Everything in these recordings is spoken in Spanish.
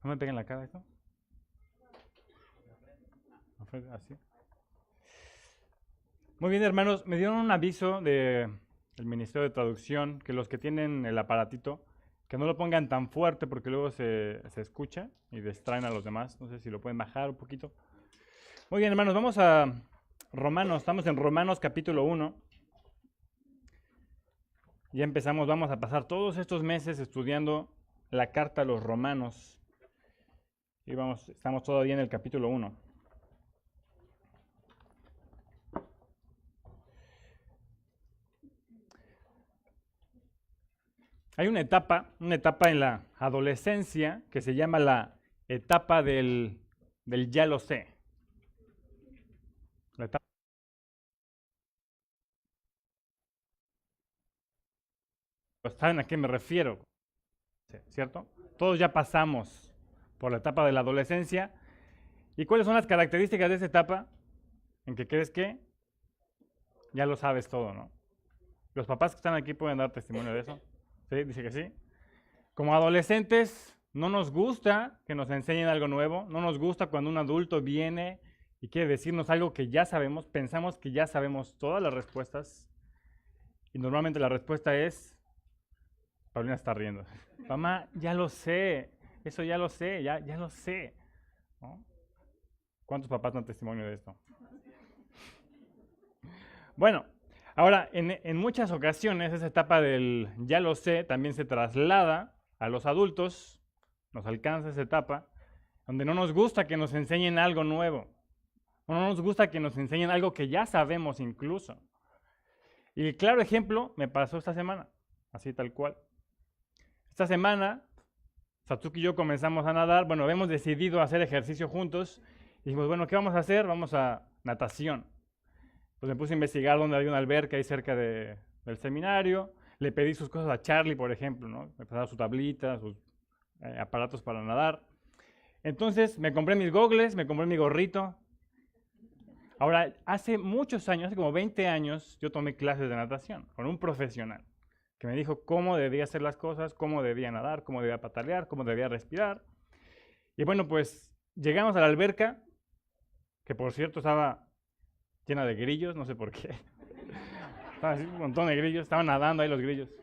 No me peguen la cara esto. Así. Muy bien, hermanos. Me dieron un aviso del Ministerio de Traducción que los que tienen el aparatito, que no lo pongan tan fuerte porque luego se escucha y distraen a los demás. No sé si lo pueden bajar un poquito. Muy bien, hermanos. Vamos a Romanos. Estamos en Romanos capítulo 1. Ya empezamos. Vamos a pasar todos estos meses estudiando la carta a los romanos. Y estamos todavía en el capítulo 1. Hay una etapa en la adolescencia que se llama la etapa del ya lo sé. La etapa, ¿saben a qué me refiero? ¿Cierto? Todos ya pasamos por la etapa de la adolescencia. ¿Y cuáles son las características de esa etapa? En que crees que ya lo sabes todo, ¿no? Los papás que están aquí pueden dar testimonio de eso. ¿Sí? Dice que sí. Como adolescentes, no nos gusta que nos enseñen algo nuevo. No nos gusta cuando un adulto viene y quiere decirnos algo que ya sabemos. Pensamos que ya sabemos todas las respuestas. Y normalmente la respuesta es... Paulina está riendo. Mamá, ya lo sé. Eso ya lo sé. Ya lo sé. ¿No? ¿Cuántos papás dan testimonio de esto? Bueno, ahora, en muchas ocasiones esa etapa del ya lo sé también se traslada a los adultos, nos alcanza esa etapa, donde no nos gusta que nos enseñen algo nuevo, no nos gusta que nos enseñen algo que ya sabemos incluso. Y el claro ejemplo me pasó esta semana, así tal cual. Esta semana, Satsuki y yo comenzamos a nadar, bueno, habíamos decidido hacer ejercicio juntos, y dijimos, bueno, ¿qué vamos a hacer? Vamos a natación. Pues me puse a investigar dónde había una alberca ahí cerca del seminario. Le pedí sus cosas a Charlie, por ejemplo, ¿no? Me pasaba su tablita, sus aparatos para nadar. Entonces me compré mis gogles, me compré mi gorrito. Ahora, hace muchos años, hace como 20 años, yo tomé clases de natación con un profesional que me dijo cómo debía hacer las cosas, cómo debía nadar, cómo debía patalear, cómo debía respirar. Y bueno, pues llegamos a la alberca, que por cierto estaba llena de grillos, no sé por qué. Estaba así, un montón de grillos, estaban nadando ahí los grillos.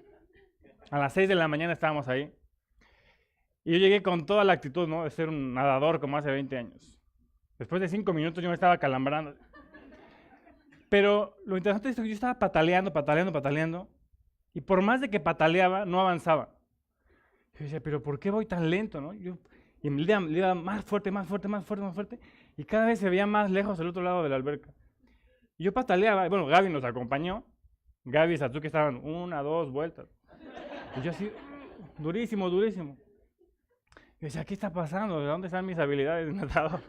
A las 6 de la mañana estábamos ahí. Y yo llegué con toda la actitud, ¿no? De ser un nadador como hace 20 años. Después de 5 minutos yo me estaba calambrando. Pero lo interesante es que yo estaba pataleando. Y por más de que pataleaba, no avanzaba. Yo decía, pero ¿por qué voy tan lento, no? Y le iba más fuerte. Y cada vez se veía más lejos el otro lado de la alberca. Y yo pataleaba, bueno, Gaby nos acompañó. Gaby y Satsuki estaban 1, 2 vueltas. Y yo así, durísimo. Yo decía, ¿qué está pasando? ¿De dónde están mis habilidades de nadador?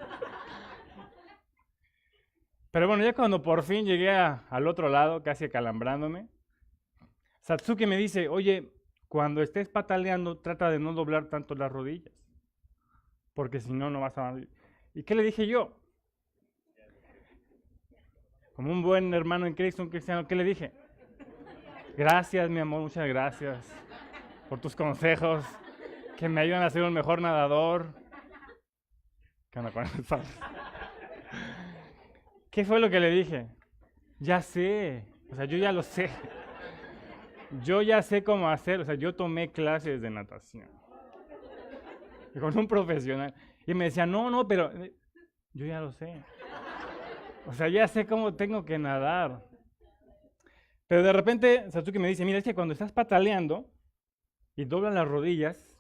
Pero bueno, ya cuando por fin llegué al otro lado, casi acalambrándome, Satsuki me dice, oye, cuando estés pataleando, trata de no doblar tanto las rodillas, porque si no, no vas a... ¿Y qué le dije yo? Como un buen hermano en Cristo, un cristiano, ¿qué le dije? Gracias, mi amor, muchas gracias por tus consejos que me ayudan a ser un mejor nadador. ¿Qué onda con eso? ¿Qué fue lo que le dije? Ya sé, o sea, yo ya lo sé. Yo ya sé cómo hacer, o sea, yo tomé clases de natación con un profesional. Y me decía, no, pero yo ya lo sé. O sea, ya sé cómo tengo que nadar. Pero de repente Satsuki me dice, mira, es que cuando estás pataleando y doblas las rodillas,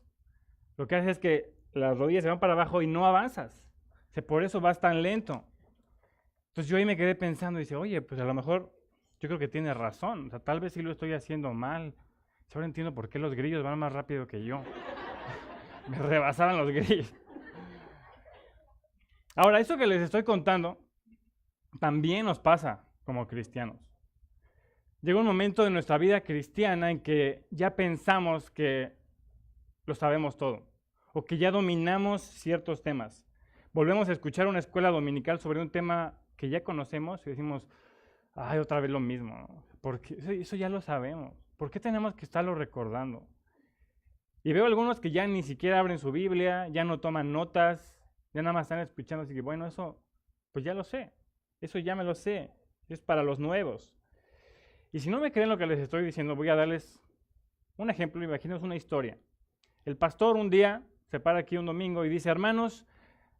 lo que hace es que las rodillas se van para abajo y no avanzas. O sea, por eso vas tan lento. Entonces yo ahí me quedé pensando y dice, oye, pues a lo mejor yo creo que tiene razón. O sea, tal vez sí lo estoy haciendo mal. Ahora entiendo por qué los grillos van más rápido que yo. Me rebasaban los grillos. Ahora, esto que les estoy contando también nos pasa como cristianos. Llega un momento de nuestra vida cristiana en que ya pensamos que lo sabemos todo o que ya dominamos ciertos temas. Volvemos a escuchar una escuela dominical sobre un tema que ya conocemos y decimos, ay, otra vez lo mismo, ¿no? Porque eso ya lo sabemos. ¿Por qué tenemos que estarlo recordando? Y veo algunos que ya ni siquiera abren su Biblia, ya no toman notas, ya nada más están escuchando, así que bueno, eso pues ya lo sé, eso ya me lo sé, es para los nuevos. Y si no me creen lo que les estoy diciendo, voy a darles un ejemplo, imagínense una historia. El pastor un día se para aquí un domingo y dice, hermanos,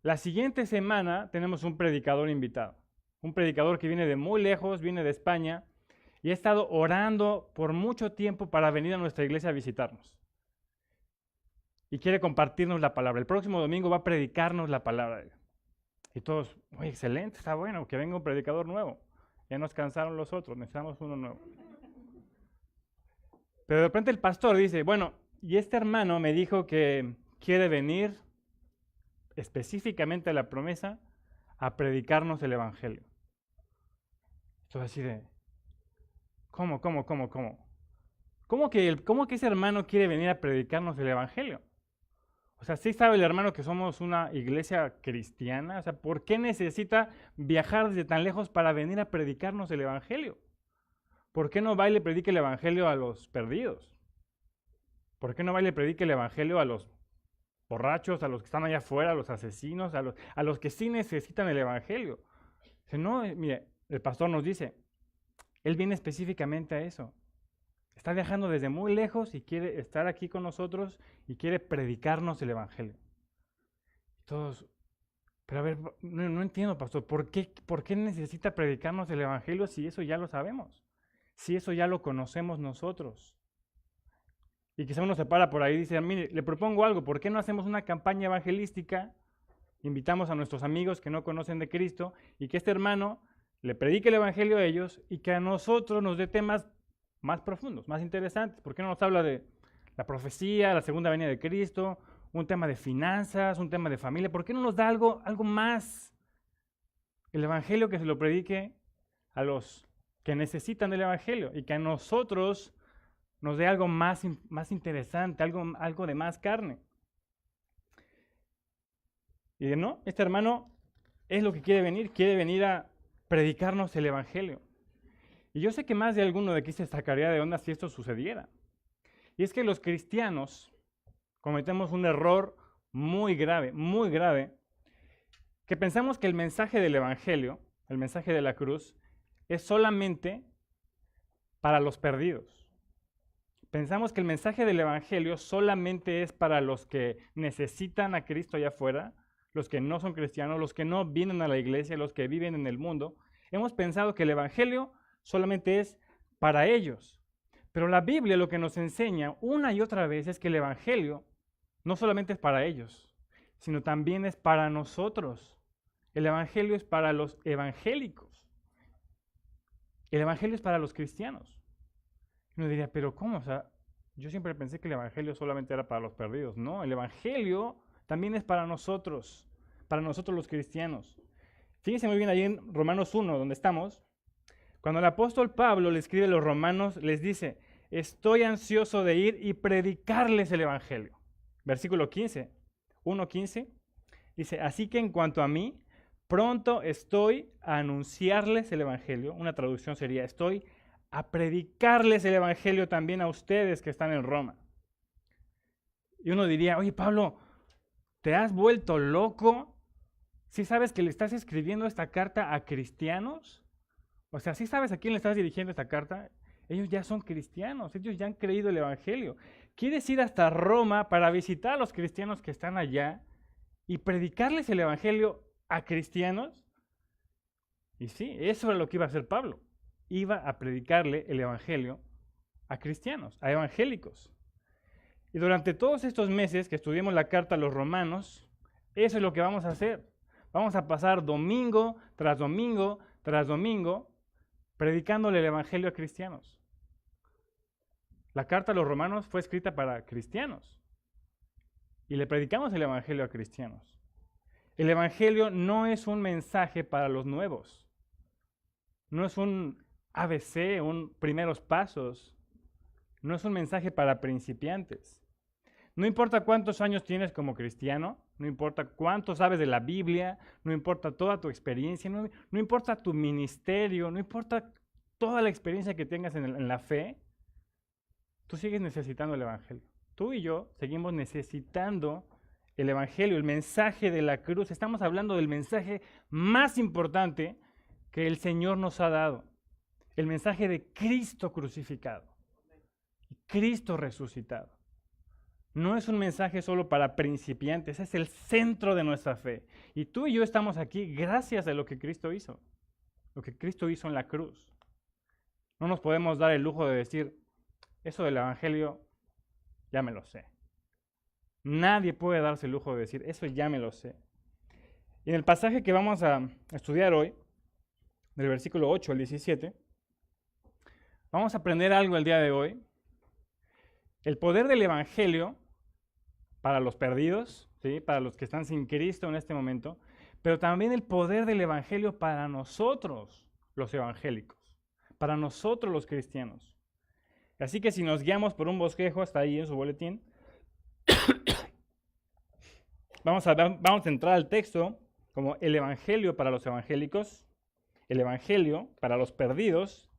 la siguiente semana tenemos un predicador invitado, un predicador que viene de muy lejos, viene de España, y ha estado orando por mucho tiempo para venir a nuestra iglesia a visitarnos. Y quiere compartirnos la palabra. El próximo domingo va a predicarnos la palabra. Y todos, oye, excelente, está bueno, que venga un predicador nuevo. Ya nos cansaron los otros, necesitamos uno nuevo. Pero de repente el pastor dice, bueno, y este hermano me dijo que quiere venir específicamente a la promesa a predicarnos el evangelio. Entonces así de, ¿cómo? ¿Cómo que ese hermano quiere venir a predicarnos el evangelio? O sea, ¿sí sabe el hermano que somos una iglesia cristiana? O sea, ¿por qué necesita viajar desde tan lejos para venir a predicarnos el evangelio? ¿Por qué no va y le predique el evangelio a los perdidos? ¿Por qué no va y le predique el evangelio a los borrachos, a los que están allá afuera, a los asesinos, a los que sí necesitan el evangelio? Dice, no, mire, el pastor nos dice, él viene específicamente a eso. Está viajando desde muy lejos y quiere estar aquí con nosotros y quiere predicarnos el evangelio. Todos, pero a ver, no entiendo, pastor, ¿por qué necesita predicarnos el evangelio si eso ya lo sabemos? Si eso ya lo conocemos nosotros. Y quizá uno se para por ahí y dice, mire, le propongo algo, ¿por qué no hacemos una campaña evangelística? Invitamos a nuestros amigos que no conocen de Cristo y que este hermano le predique el evangelio a ellos y que a nosotros nos dé temas más profundos, más interesantes. ¿Por qué no nos habla de la profecía, la segunda venida de Cristo, un tema de finanzas, un tema de familia? ¿Por qué no nos da algo más? El evangelio que se lo predique a los que necesitan del evangelio y que a nosotros nos dé algo más interesante, algo de más carne. Y de no, este hermano es lo que quiere venir a predicarnos el evangelio. Y yo sé que más de alguno de aquí se sacaría de onda si esto sucediera. Y es que los cristianos cometemos un error muy grave, que pensamos que el mensaje del evangelio, el mensaje de la cruz, es solamente para los perdidos. Pensamos que el mensaje del evangelio solamente es para los que necesitan a Cristo allá afuera, los que no son cristianos, los que no vienen a la iglesia, los que viven en el mundo. Hemos pensado que el evangelio solamente es para ellos. Pero la Biblia lo que nos enseña una y otra vez es que el evangelio no solamente es para ellos, sino también es para nosotros. El evangelio es para los evangélicos. El evangelio es para los cristianos. Uno diría, pero ¿cómo? O sea, yo siempre pensé que el evangelio solamente era para los perdidos. No, el evangelio también es para nosotros los cristianos. Fíjense muy bien ahí en Romanos 1, donde estamos. Cuando el apóstol Pablo le escribe a los romanos, les dice, estoy ansioso de ir y predicarles el evangelio. Versículo 15, 1:15, dice, así que en cuanto a mí, pronto estoy a anunciarles el evangelio. Una traducción sería, estoy a predicarles el evangelio también a ustedes que están en Roma. Y uno diría, oye Pablo, ¿te has vuelto loco? ¿Sí sabes que le estás escribiendo esta carta a cristianos? O sea, ¿sí sabes a quién le estás dirigiendo esta carta? Ellos ya son cristianos, ellos ya han creído el evangelio. ¿Quieres ir hasta Roma para visitar a los cristianos que están allá y predicarles el evangelio a cristianos? Y sí, eso es lo que iba a hacer Pablo. Iba a predicarle el evangelio a cristianos, a evangélicos. Y durante todos estos meses que estudiemos la carta a los romanos, eso es lo que vamos a hacer. Vamos a pasar domingo tras domingo tras domingo predicándole el evangelio a cristianos. La carta a los romanos fue escrita para cristianos. Y le predicamos el evangelio a cristianos. El evangelio no es un mensaje para los nuevos. No es un ABC, un primeros pasos. No es un mensaje para principiantes. No importa cuántos años tienes como cristiano, no importa cuánto sabes de la Biblia, no importa toda tu experiencia, no importa tu ministerio, no importa toda la experiencia que tengas en la fe, tú sigues necesitando el evangelio. tú y yo seguimos necesitando el Evangelio, el mensaje de la cruz. Estamos hablando del mensaje más importante que el Señor nos ha dado. El mensaje de Cristo crucificado y Cristo resucitado. No es un mensaje solo para principiantes, es el centro de nuestra fe. Y tú y yo estamos aquí gracias a lo que Cristo hizo. Lo que Cristo hizo en la cruz. No nos podemos dar el lujo de decir, eso del Evangelio ya me lo sé. Nadie puede darse el lujo de decir, eso ya me lo sé. Y en el pasaje que vamos a estudiar hoy, del versículo 8 al 17, vamos a aprender algo el día de hoy. El poder del Evangelio para los perdidos, ¿sí? Para los que están sin Cristo en este momento, pero también el poder del Evangelio para nosotros, los evangélicos, para nosotros los cristianos. Así que si nos guiamos por un bosquejo, hasta ahí en su boletín, vamos a entrar al texto como el Evangelio para los evangélicos, el Evangelio para los perdidos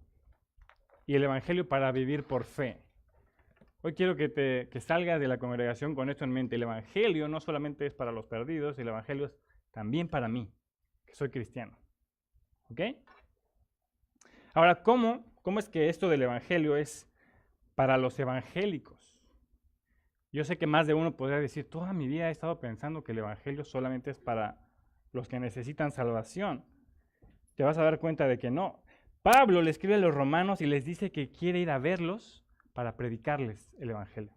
y el Evangelio para vivir por fe. Hoy quiero que salgas de la congregación con esto en mente. El Evangelio no solamente es para los perdidos, el Evangelio es también para mí, que soy cristiano. ¿Ok? Ahora, ¿cómo es que esto del Evangelio es para los evangélicos? Yo sé que más de uno podría decir, toda mi vida he estado pensando que el Evangelio solamente es para los que necesitan salvación. Te vas a dar cuenta de que no. Pablo le escribe a los romanos y les dice que quiere ir a verlos para predicarles el Evangelio.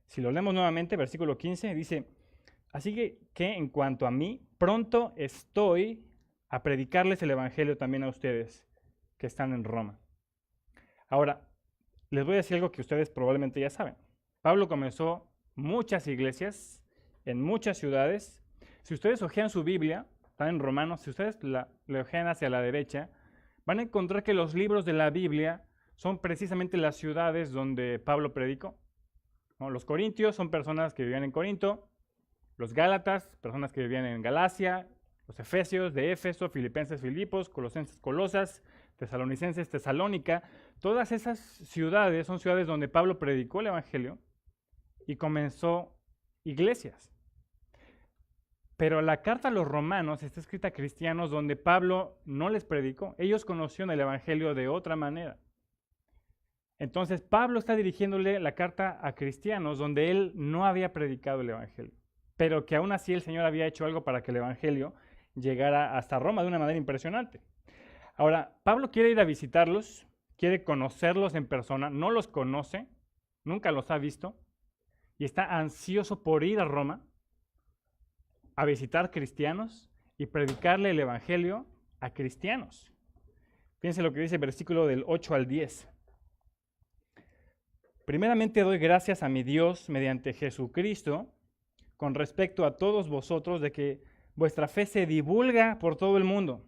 Si lo leemos nuevamente, versículo 15, dice, así que en cuanto a mí, pronto estoy a predicarles el Evangelio también a ustedes que están en Roma. Ahora, les voy a decir algo que ustedes probablemente ya saben. Pablo comenzó muchas iglesias en muchas ciudades. Si ustedes hojean su Biblia, está en Romanos, si ustedes la hojean hacia la derecha, van a encontrar que los libros de la Biblia son precisamente las ciudades donde Pablo predicó. ¿No? Los corintios son personas que vivían en Corinto, los gálatas, personas que vivían en Galacia, los efesios de Éfeso, filipenses, Filipos, colosenses, Colosas, tesalonicenses, Tesalónica. Todas esas ciudades son ciudades donde Pablo predicó el Evangelio y comenzó iglesias. Pero la carta a los romanos está escrita a cristianos donde Pablo no les predicó. Ellos conocieron el Evangelio de otra manera. Entonces Pablo está dirigiéndole la carta a cristianos donde él no había predicado el Evangelio, pero que aún así el Señor había hecho algo para que el Evangelio llegara hasta Roma de una manera impresionante. Ahora, Pablo quiere ir a visitarlos, quiere conocerlos en persona, no los conoce, nunca los ha visto, y está ansioso por ir a Roma a visitar cristianos y predicarle el Evangelio a cristianos. Fíjense lo que dice el versículo del 8 al 10. Primeramente doy gracias a mi Dios mediante Jesucristo con respecto a todos vosotros de que vuestra fe se divulga por todo el mundo.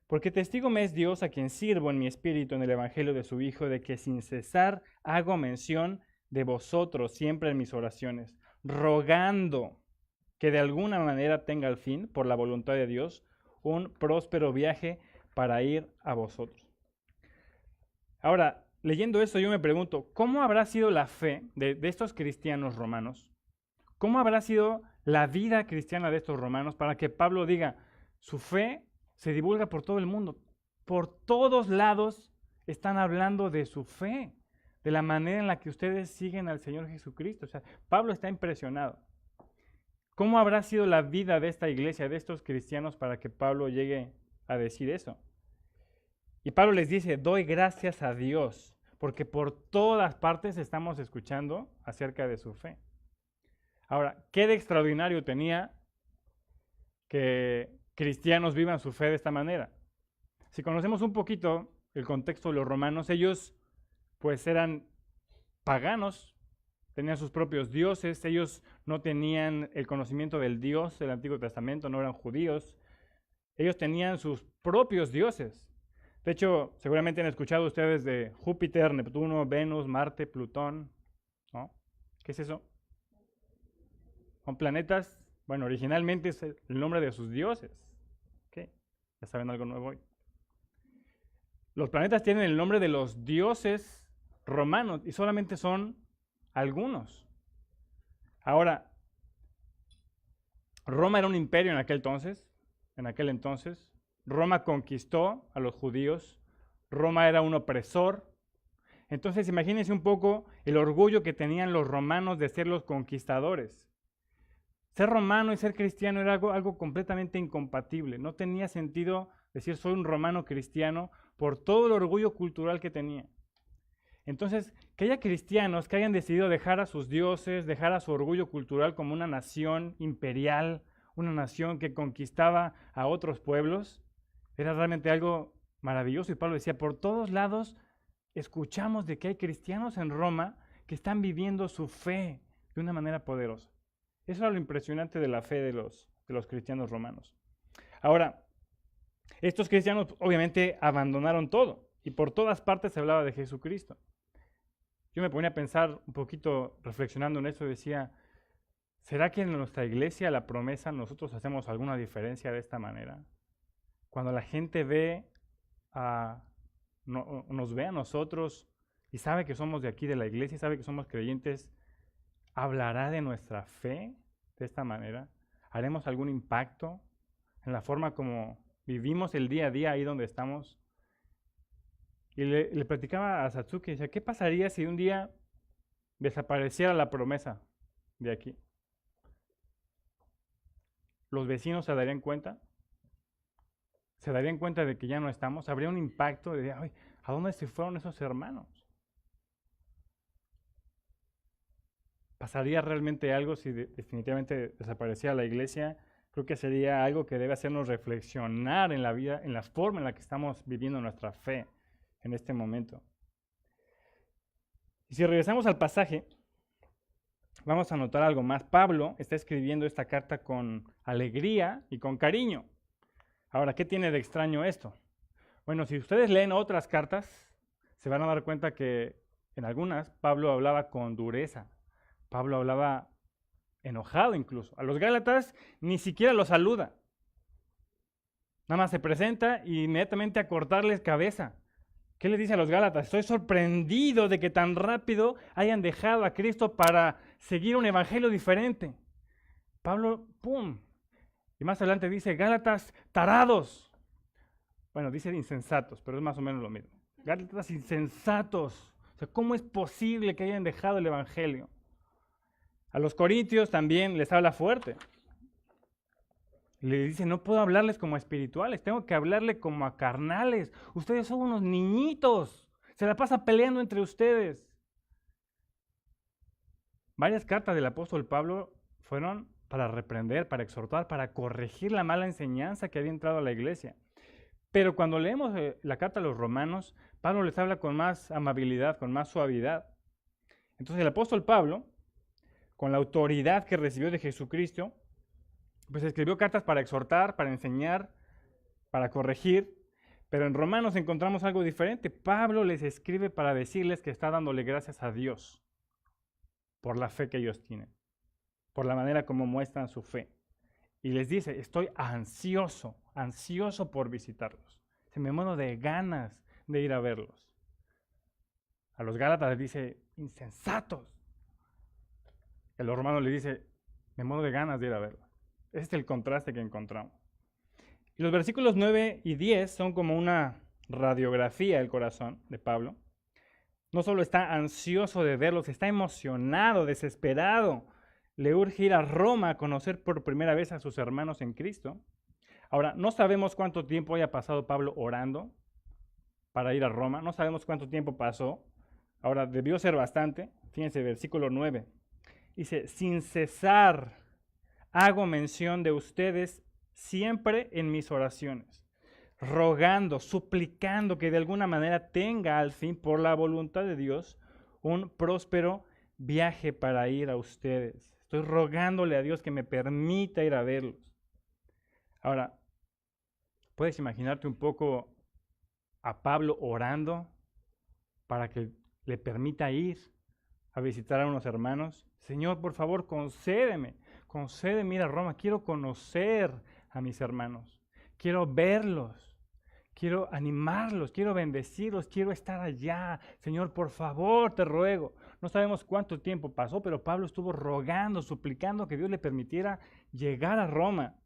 Porque testigo me es Dios a quien sirvo en mi espíritu en el Evangelio de su Hijo, de que sin cesar hago mención de vosotros siempre en mis oraciones, rogando que de alguna manera tenga al fin, por la voluntad de Dios, un próspero viaje para ir a vosotros. Ahora, leyendo esto yo me pregunto, ¿cómo habrá sido la fe de estos cristianos romanos? ¿Cómo habrá sido la vida cristiana de estos romanos para que Pablo diga, su fe se divulga por todo el mundo? Por todos lados están hablando de su fe, de la manera en la que ustedes siguen al Señor Jesucristo. O sea, Pablo está impresionado. ¿Cómo habrá sido la vida de esta iglesia, de estos cristianos, para que Pablo llegue a decir eso? Y Pablo les dice, doy gracias a Dios, porque por todas partes estamos escuchando acerca de su fe. Ahora, ¿qué de extraordinario tenía que cristianos vivan su fe de esta manera? Si conocemos un poquito el contexto de los romanos, ellos pues eran paganos, tenían sus propios dioses, ellos no tenían el conocimiento del Dios del Antiguo Testamento, no eran judíos, ellos tenían sus propios dioses. De hecho, seguramente han escuchado ustedes de Júpiter, Neptuno, Venus, Marte, Plutón, ¿no? ¿Qué es eso? Son planetas, bueno, originalmente es el nombre de sus dioses. ¿Okay? Ya saben algo nuevo hoy. Los planetas tienen el nombre de los dioses romanos y solamente son algunos. Ahora, Roma era un imperio en aquel entonces. Roma conquistó a los judíos. Roma era un opresor. Entonces, imagínense un poco el orgullo que tenían los romanos de ser los conquistadores. Ser romano y ser cristiano era algo completamente incompatible. No tenía sentido decir soy un romano cristiano por todo el orgullo cultural que tenía. Entonces, que haya cristianos que hayan decidido dejar a sus dioses, dejar a su orgullo cultural como una nación imperial, una nación que conquistaba a otros pueblos, era realmente algo maravilloso. Y Pablo decía, por todos lados escuchamos de que hay cristianos en Roma que están viviendo su fe de una manera poderosa. Eso era lo impresionante de la fe de los cristianos romanos. Ahora, estos cristianos obviamente abandonaron todo y por todas partes se hablaba de Jesucristo. Yo me ponía a pensar un poquito reflexionando en eso y decía, ¿será que en nuestra iglesia la promesa nosotros hacemos alguna diferencia de esta manera? Cuando la gente nos ve a nosotros y sabe que somos de aquí de la iglesia y sabe que somos creyentes, ¿hablará de nuestra fe de esta manera? ¿Haremos algún impacto en la forma como vivimos el día a día ahí donde estamos? Y le platicaba a Satsuki, decía, ¿qué pasaría si un día desapareciera la promesa de aquí? ¿Los vecinos se darían cuenta? ¿Se darían cuenta de que ya no estamos? ¿Habría un impacto de, ay, ¿a dónde se fueron esos hermanos? ¿Pasaría realmente algo si definitivamente desapareciera la iglesia? Creo que sería algo que debe hacernos reflexionar en la vida, en la forma en la que estamos viviendo nuestra fe en este momento. Y si regresamos al pasaje, vamos a notar algo más. Pablo está escribiendo esta carta con alegría y con cariño. Ahora, ¿qué tiene de extraño esto? Bueno, si ustedes leen otras cartas, se van a dar cuenta que en algunas Pablo hablaba con dureza. Pablo hablaba enojado incluso. A los Gálatas ni siquiera los saluda. Nada más se presenta y inmediatamente a cortarles cabeza. ¿Qué le dice a los Gálatas? Estoy sorprendido de que tan rápido hayan dejado a Cristo para seguir un evangelio diferente. Pablo, ¡pum! Y más adelante dice, Gálatas tarados. Bueno, dice insensatos, pero es más o menos lo mismo. Gálatas insensatos. O sea, ¿cómo es posible que hayan dejado el evangelio? A los corintios también les habla fuerte. Le dice, no puedo hablarles como a espirituales, tengo que hablarle como a carnales. Ustedes son unos niñitos, se la pasa peleando entre ustedes. Varias cartas del apóstol Pablo fueron para reprender, para exhortar, para corregir la mala enseñanza que había entrado a la iglesia. Pero cuando leemos la carta a los romanos, Pablo les habla con más amabilidad, con más suavidad. Entonces el apóstol Pablo, con la autoridad que recibió de Jesucristo, pues escribió cartas para exhortar, para enseñar, para corregir, pero en Romanos encontramos algo diferente. Pablo les escribe para decirles que está dándole gracias a Dios por la fe que ellos tienen, por la manera como muestran su fe. Y les dice, estoy ansioso por visitarlos. Se me muero de ganas de ir a verlos. A los Gálatas les dice, insensatos. A los romanos les dice, me muero de ganas de ir a verlos. Ese es el contraste que encontramos. Y los versículos 9 y 10 son como una radiografía del corazón de Pablo. No solo está ansioso de verlos, está emocionado, desesperado. Le urge ir a Roma a conocer por primera vez a sus hermanos en Cristo. Ahora, no sabemos cuánto tiempo haya pasado Pablo orando para ir a Roma. No sabemos cuánto tiempo pasó. Ahora, debió ser bastante. Fíjense, versículo 9. Dice, sin cesar hago mención de ustedes siempre en mis oraciones, rogando, suplicando que de alguna manera tenga al fin, por la voluntad de Dios, un próspero viaje para ir a ustedes. Estoy rogándole a Dios que me permita ir a verlos. Ahora, ¿puedes imaginarte un poco a Pablo orando para que le permita ir a visitar a unos hermanos? Señor, por favor, concédeme ir a Roma. Quiero conocer a mis hermanos. Quiero verlos. quiero animarlos, quiero bendecirlos, quiero estar allá. Señor, por favor, te ruego. No sabemos cuánto tiempo pasó, pero Pablo estuvo rogando, suplicando que Dios le permitiera llegar a Roma.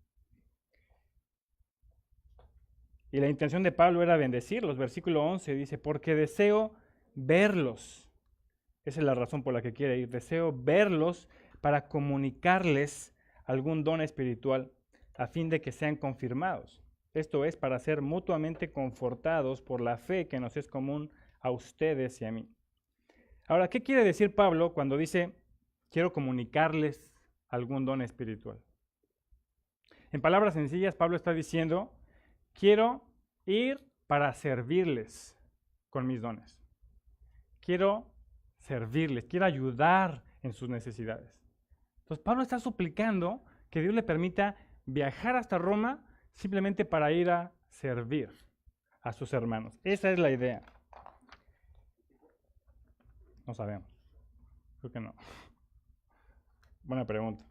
Y la intención de Pablo era bendecirlos. Versículo 11 dice, porque deseo verlos. Esa es la razón por la que quiere ir. Deseo verlos para comunicarles algún don espiritual a fin de que sean confirmados. Esto es, para ser mutuamente confortados por la fe que nos es común a ustedes y a mí. Ahora, ¿qué quiere decir Pablo cuando dice, quiero comunicarles algún don espiritual? En palabras sencillas, Pablo está diciendo, quiero ir para servirles con mis dones. Quiero servirles, quiero ayudar en sus necesidades. Entonces, Pablo está suplicando que Dios le permita viajar hasta Roma simplemente para ir a servir a sus hermanos. Esa es la idea. No sabemos. Creo que no. Buena pregunta.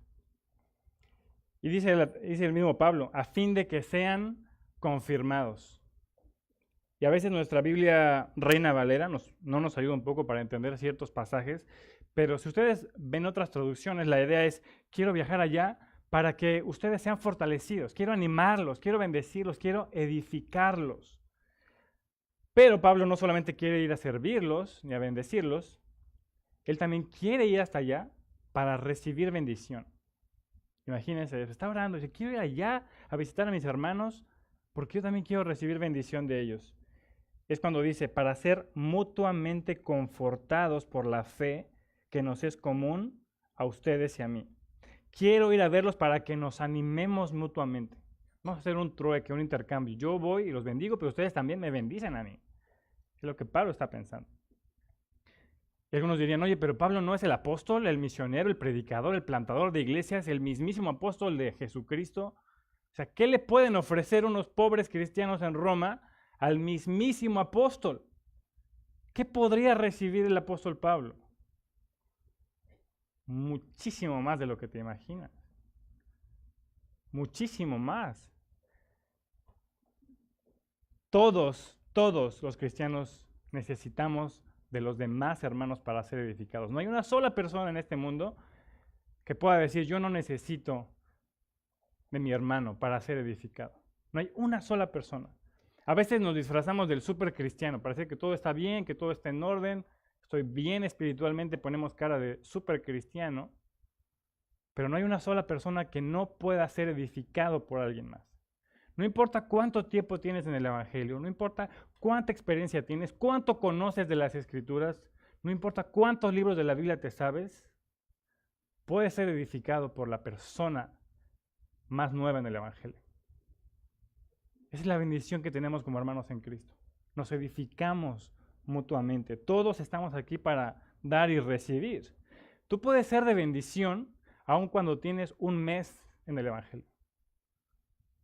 Y dice el mismo Pablo, a fin de que sean confirmados. Y a veces nuestra Biblia Reina Valera no nos ayuda un poco para entender ciertos pasajes, pero si ustedes ven otras traducciones, la idea es, quiero viajar allá para que ustedes sean fortalecidos, quiero animarlos, quiero bendecirlos, quiero edificarlos. Pero Pablo no solamente quiere ir a servirlos ni a bendecirlos, él también quiere ir hasta allá para recibir bendición. Imagínense, está orando y dice, quiero ir allá a visitar a mis hermanos porque yo también quiero recibir bendición de ellos. Es cuando dice, para ser mutuamente confortados por la fe que nos es común a ustedes y a mí. Quiero ir a verlos para que nos animemos mutuamente. Vamos a hacer un trueque, un intercambio. Yo voy y los bendigo, pero ustedes también me bendicen a mí. Es lo que Pablo está pensando. Y algunos dirían, oye, pero Pablo no es el apóstol, el misionero, el predicador, el plantador de iglesias, el mismísimo apóstol de Jesucristo. O sea, ¿qué le pueden ofrecer unos pobres cristianos en Roma al mismísimo apóstol? ¿Qué podría recibir el apóstol Pablo? Muchísimo más de lo que te imaginas. Muchísimo más. Todos los cristianos necesitamos de los demás hermanos para ser edificados. No hay una sola persona en este mundo que pueda decir, yo no necesito de mi hermano para ser edificado. No hay una sola persona. A veces nos disfrazamos del super cristiano, parece que todo está bien, que todo está en orden, estoy bien espiritualmente, ponemos cara de super cristiano, pero no hay una sola persona que no pueda ser edificado por alguien más. No importa cuánto tiempo tienes en el Evangelio, no importa cuánta experiencia tienes, cuánto conoces de las Escrituras, no importa cuántos libros de la Biblia te sabes, puedes ser edificado por la persona más nueva en el Evangelio. Esa es la bendición que tenemos como hermanos en Cristo. Nos edificamos mutuamente. Todos estamos aquí para dar y recibir. Tú puedes ser de bendición aun cuando tienes un mes en el Evangelio.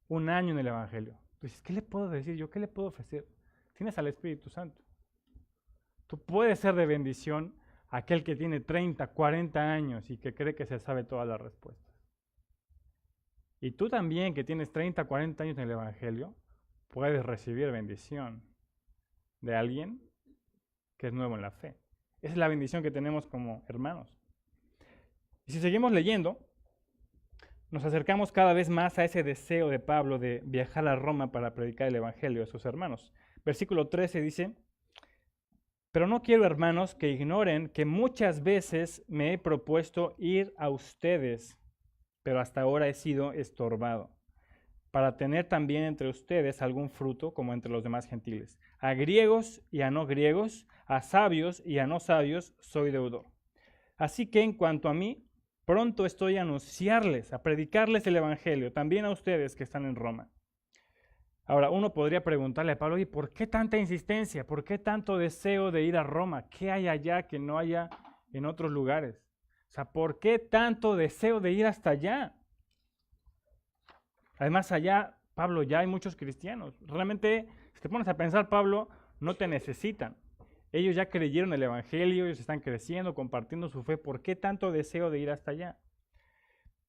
Un año en el Evangelio. Tú dices, ¿qué le puedo decir yo? ¿Qué le puedo ofrecer? Tienes al Espíritu Santo. Tú puedes ser de bendición a aquel que tiene 30, 40 años y que cree que se sabe todas las respuestas. Y tú también, que tienes 30, 40 años en el Evangelio, puedes recibir bendición de alguien que es nuevo en la fe. Esa es la bendición que tenemos como hermanos. Y si seguimos leyendo, nos acercamos cada vez más a ese deseo de Pablo de viajar a Roma para predicar el Evangelio a sus hermanos. Versículo 13 dice, pero no quiero, hermanos, que ignoren que muchas veces me he propuesto ir a ustedes, pero hasta ahora he sido estorbado, para tener también entre ustedes algún fruto como entre los demás gentiles. A griegos y a no griegos, a sabios y a no sabios, soy deudor. Así que en cuanto a mí, pronto estoy a anunciarles, a predicarles el Evangelio, también a ustedes que están en Roma. Ahora, uno podría preguntarle a Pablo, ¿y por qué tanta insistencia? ¿Por qué tanto deseo de ir a Roma? ¿Qué hay allá que no haya en otros lugares? O sea, ¿por qué tanto deseo de ir hasta allá? Además, allá, Pablo, ya hay muchos cristianos. Realmente, si te pones a pensar, Pablo, no te necesitan. Ellos ya creyeron el Evangelio, ellos están creciendo, compartiendo su fe. ¿Por qué tanto deseo de ir hasta allá?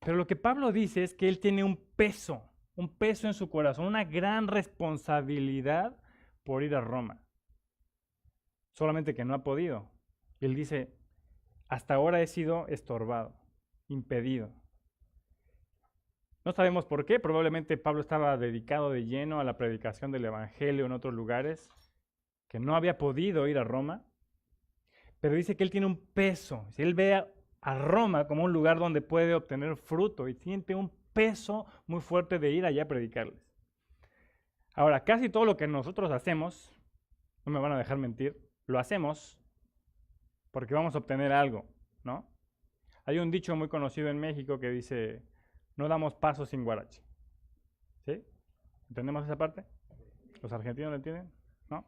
Pero lo que Pablo dice es que él tiene un peso un peso en su corazón, una gran responsabilidad por ir a Roma. Solamente que no ha podido. Y él dice, hasta ahora he sido estorbado, impedido. No sabemos por qué, probablemente Pablo estaba dedicado de lleno a la predicación del Evangelio en otros lugares, que no había podido ir a Roma, pero dice que él tiene un peso. Si él ve a Roma como un lugar donde puede obtener fruto y siente un peso muy fuerte de ir allá a predicarles. Ahora, casi todo lo que nosotros hacemos, no me van a dejar mentir, lo hacemos porque vamos a obtener algo, ¿no? Hay un dicho muy conocido en México que dice, no damos pasos sin guarache. ¿Sí? ¿Entendemos esa parte? ¿Los argentinos lo entienden? ¿No?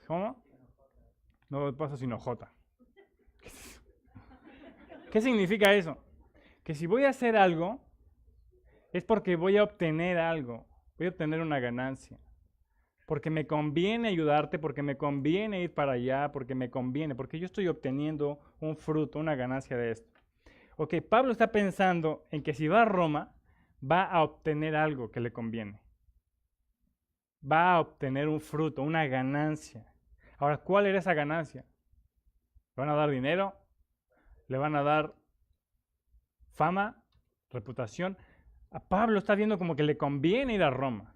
¿Cómo? No doy pasos sin hojota. ¿Qué significa eso? Que si voy a hacer algo, es porque voy a obtener algo, voy a obtener una ganancia. Porque me conviene ayudarte, porque me conviene ir para allá, porque me conviene, porque yo estoy obteniendo un fruto, una ganancia de esto. Ok, Pablo está pensando en que si va a Roma, va a obtener algo que le conviene. Va a obtener un fruto, una ganancia. Ahora, ¿cuál era esa ganancia? ¿Le van a dar dinero? ¿Le van a dar fama? ¿Reputación? A Pablo está viendo como que le conviene ir a Roma.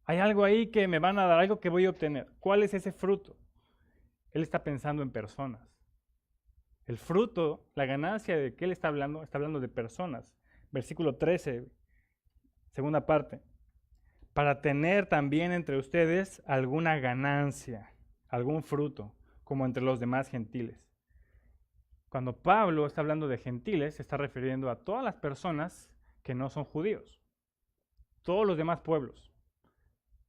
Hay algo ahí que me van a dar, algo que voy a obtener. ¿Cuál es ese fruto? Él está pensando en personas. El fruto, la ganancia de que él está hablando de personas. Versículo 13, segunda parte. Para tener también entre ustedes alguna ganancia, algún fruto, como entre los demás gentiles. Cuando Pablo está hablando de gentiles, se está refiriendo a todas las personas que no son judíos. Todos los demás pueblos.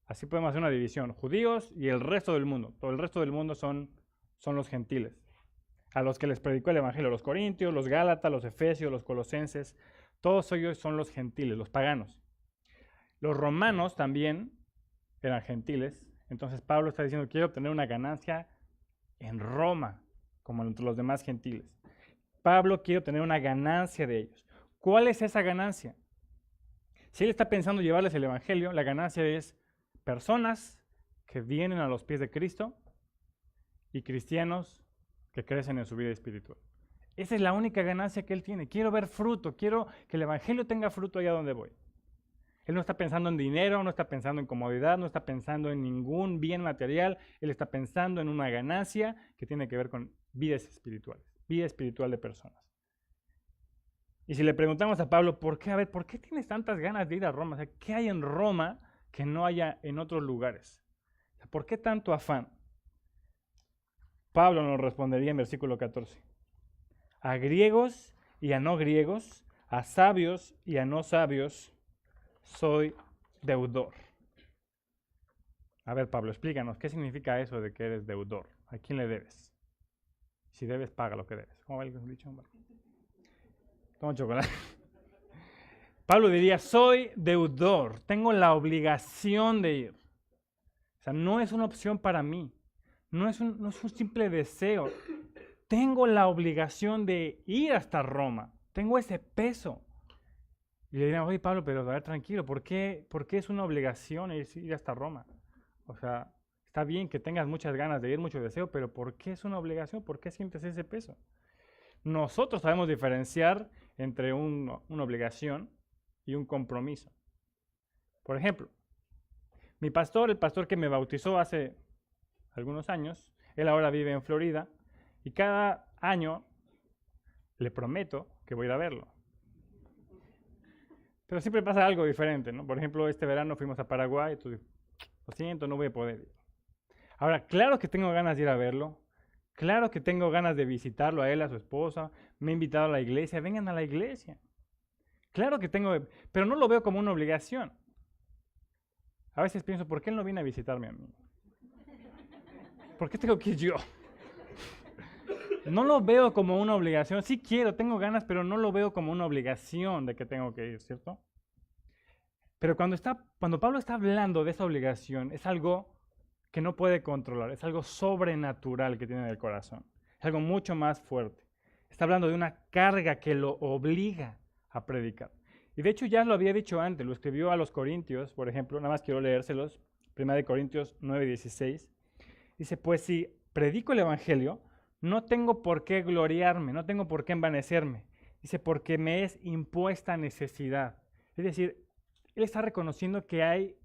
Así podemos hacer una división, judíos y el resto del mundo. Todo el resto del mundo son los gentiles, a los que les predicó el Evangelio, los corintios, los gálatas, los efesios, los colosenses, todos ellos son los gentiles, los paganos. Los romanos también eran gentiles, entonces Pablo está diciendo, quiero obtener una ganancia en Roma, como entre los demás gentiles. Pablo quiere obtener una ganancia de ellos. ¿Cuál es esa ganancia? Si él está pensando llevarles el Evangelio, la ganancia es personas que vienen a los pies de Cristo y cristianos que crecen en su vida espiritual. Esa es la única ganancia que él tiene. Quiero ver fruto, quiero que el Evangelio tenga fruto allá donde voy. Él no está pensando en dinero, no está pensando en comodidad, no está pensando en ningún bien material. Él está pensando en una ganancia que tiene que ver con vidas espirituales, vida espiritual de personas. Y si le preguntamos a Pablo, ¿por qué tienes tantas ganas de ir a Roma? O sea, ¿qué hay en Roma que no haya en otros lugares? O sea, ¿por qué tanto afán? Pablo nos respondería en versículo 14. A griegos y a no griegos, a sabios y a no sabios, soy deudor. A ver, Pablo, explícanos, ¿qué significa eso de que eres deudor? ¿A quién le debes? Si debes, paga lo que debes. ¿Cómo va el dicho? Toma chocolate. Pablo diría, soy deudor, tengo la obligación de ir. O sea, no es una opción para mí, no es un simple deseo. Tengo la obligación de ir hasta Roma, tengo ese peso. Y le dirían, oye Pablo, pero a ver, tranquilo, ¿por qué es una obligación ir hasta Roma? O sea, está bien que tengas muchas ganas de ir, mucho deseo, pero ¿por qué es una obligación? ¿Por qué sientes ese peso? Nosotros sabemos diferenciar entre una obligación y un compromiso. Por ejemplo, mi pastor, el pastor que me bautizó hace algunos años, él ahora vive en Florida y cada año le prometo que voy a ir a verlo. Pero siempre pasa algo diferente, ¿no? Por ejemplo, este verano fuimos a Paraguay, entonces, lo siento, no voy a poder ir. Ahora, claro que tengo ganas de ir a verlo, claro que tengo ganas de visitarlo a él, a su esposa, me ha invitado a la iglesia, vengan a la iglesia. Claro que tengo, pero no lo veo como una obligación. A veces pienso, ¿por qué él no viene a visitarme a mí? ¿Por qué tengo que ir yo? No lo veo como una obligación. Sí quiero, tengo ganas, pero no lo veo como una obligación de que tengo que ir, ¿cierto? Pero cuando Pablo está hablando de esa obligación, es algo que no puede controlar, es algo sobrenatural que tiene en el corazón. Es algo mucho más fuerte. Está hablando de una carga que lo obliga a predicar. Y de hecho ya lo había dicho antes, lo escribió a los Corintios, por ejemplo, nada más quiero leérselos, 1 Corintios 9:16. Dice, pues si predico el Evangelio, no tengo por qué gloriarme, no tengo por qué envanecerme. Dice, porque me es impuesta necesidad. Es decir, él está reconociendo que hay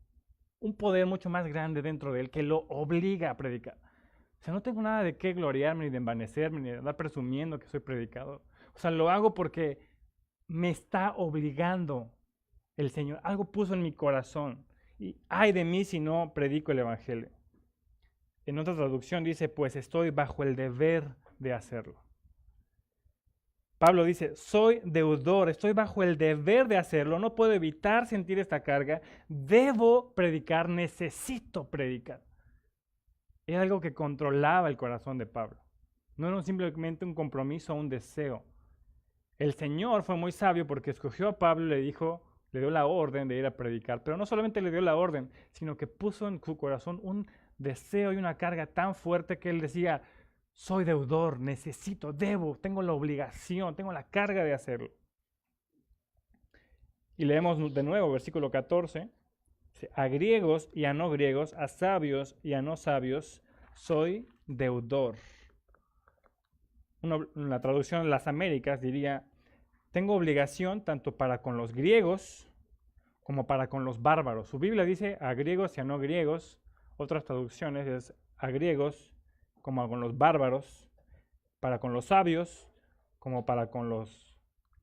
un poder mucho más grande dentro de él que lo obliga a predicar. O sea, no tengo nada de qué gloriarme, ni de envanecerme, ni de andar presumiendo que soy predicador. O sea, lo hago porque me está obligando el Señor. Algo puso en mi corazón. Y ay de mí si no predico el Evangelio. En otra traducción dice, pues estoy bajo el deber de hacerlo. Pablo dice, soy deudor, estoy bajo el deber de hacerlo, no puedo evitar sentir esta carga, debo predicar, necesito predicar. Era algo que controlaba el corazón de Pablo. No era simplemente un compromiso o un deseo. El Señor fue muy sabio porque escogió a Pablo y le dijo, le dio la orden de ir a predicar, pero no solamente le dio la orden, sino que puso en su corazón un deseo y una carga tan fuerte que él decía, soy deudor, necesito, debo, tengo la obligación, tengo la carga de hacerlo. Y leemos de nuevo, versículo 14, a griegos y a no griegos, a sabios y a no sabios, soy deudor. La traducción de las Américas diría, tengo obligación tanto para con los griegos como para con los bárbaros. Su Biblia dice a griegos y a no griegos, otras traducciones es a griegos como con los bárbaros, para con los sabios, como para con los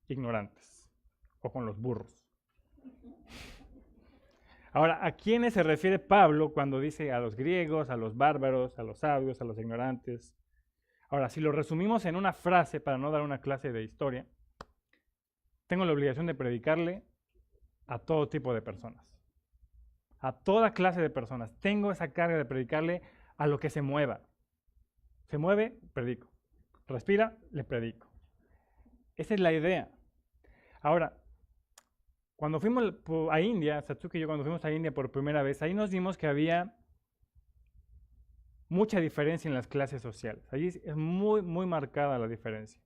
ignorantes, o con los burros. Ahora, ¿a quiénes se refiere Pablo cuando dice a los griegos, a los bárbaros, a los sabios, a los ignorantes? Ahora, si lo resumimos en una frase, para no dar una clase de historia, tengo la obligación de predicarle a todo tipo de personas. A toda clase de personas. Tengo esa carga de predicarle a lo que se mueva. Se mueve, predico. Respira, le predico. Esa es la idea. Ahora, cuando fuimos a India, Satsuki y yo cuando fuimos a India por primera vez, ahí nos dimos que había mucha diferencia en las clases sociales. Allí es muy, muy marcada la diferencia.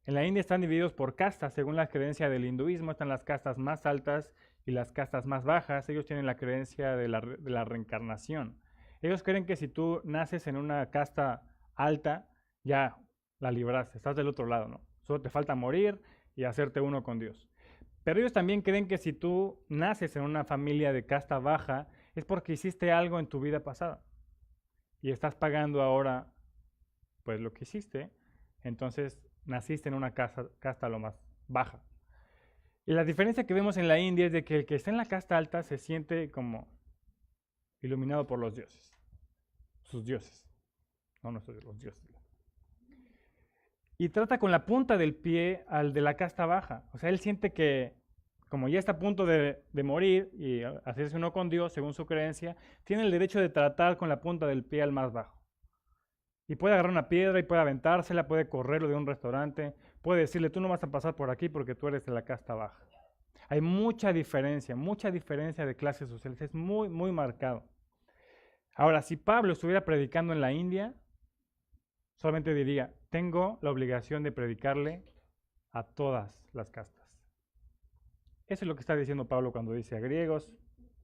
En la India están divididos por castas, según la creencia del hinduismo, están las castas más altas y las castas más bajas. Ellos tienen la creencia de la reencarnación. Ellos creen que si tú naces en una casta alta, ya la libraste, estás del otro lado, ¿no? Solo te falta morir y hacerte uno con Dios. Pero ellos también creen que si tú naces en una familia de casta baja, es porque hiciste algo en tu vida pasada. Y estás pagando ahora, pues, lo que hiciste. Entonces, naciste en una casta lo más baja. Y la diferencia que vemos en la India es de que el que está en la casta alta se siente como iluminado por los dioses. Sus dioses. No nuestros, los dioses. Y trata con la punta del pie al de la casta baja. O sea, él siente que, como ya está a punto de morir y hacerse uno con Dios, según su creencia, tiene el derecho de tratar con la punta del pie al más bajo. Y puede agarrar una piedra y puede aventársela, puede correrlo de un restaurante, puede decirle, tú no vas a pasar por aquí porque tú eres de la casta baja. Hay mucha diferencia de clases sociales. Es muy, muy marcado. Ahora, si Pablo estuviera predicando en la India, solamente diría, tengo la obligación de predicarle a todas las castas. Eso es lo que está diciendo Pablo cuando dice a griegos,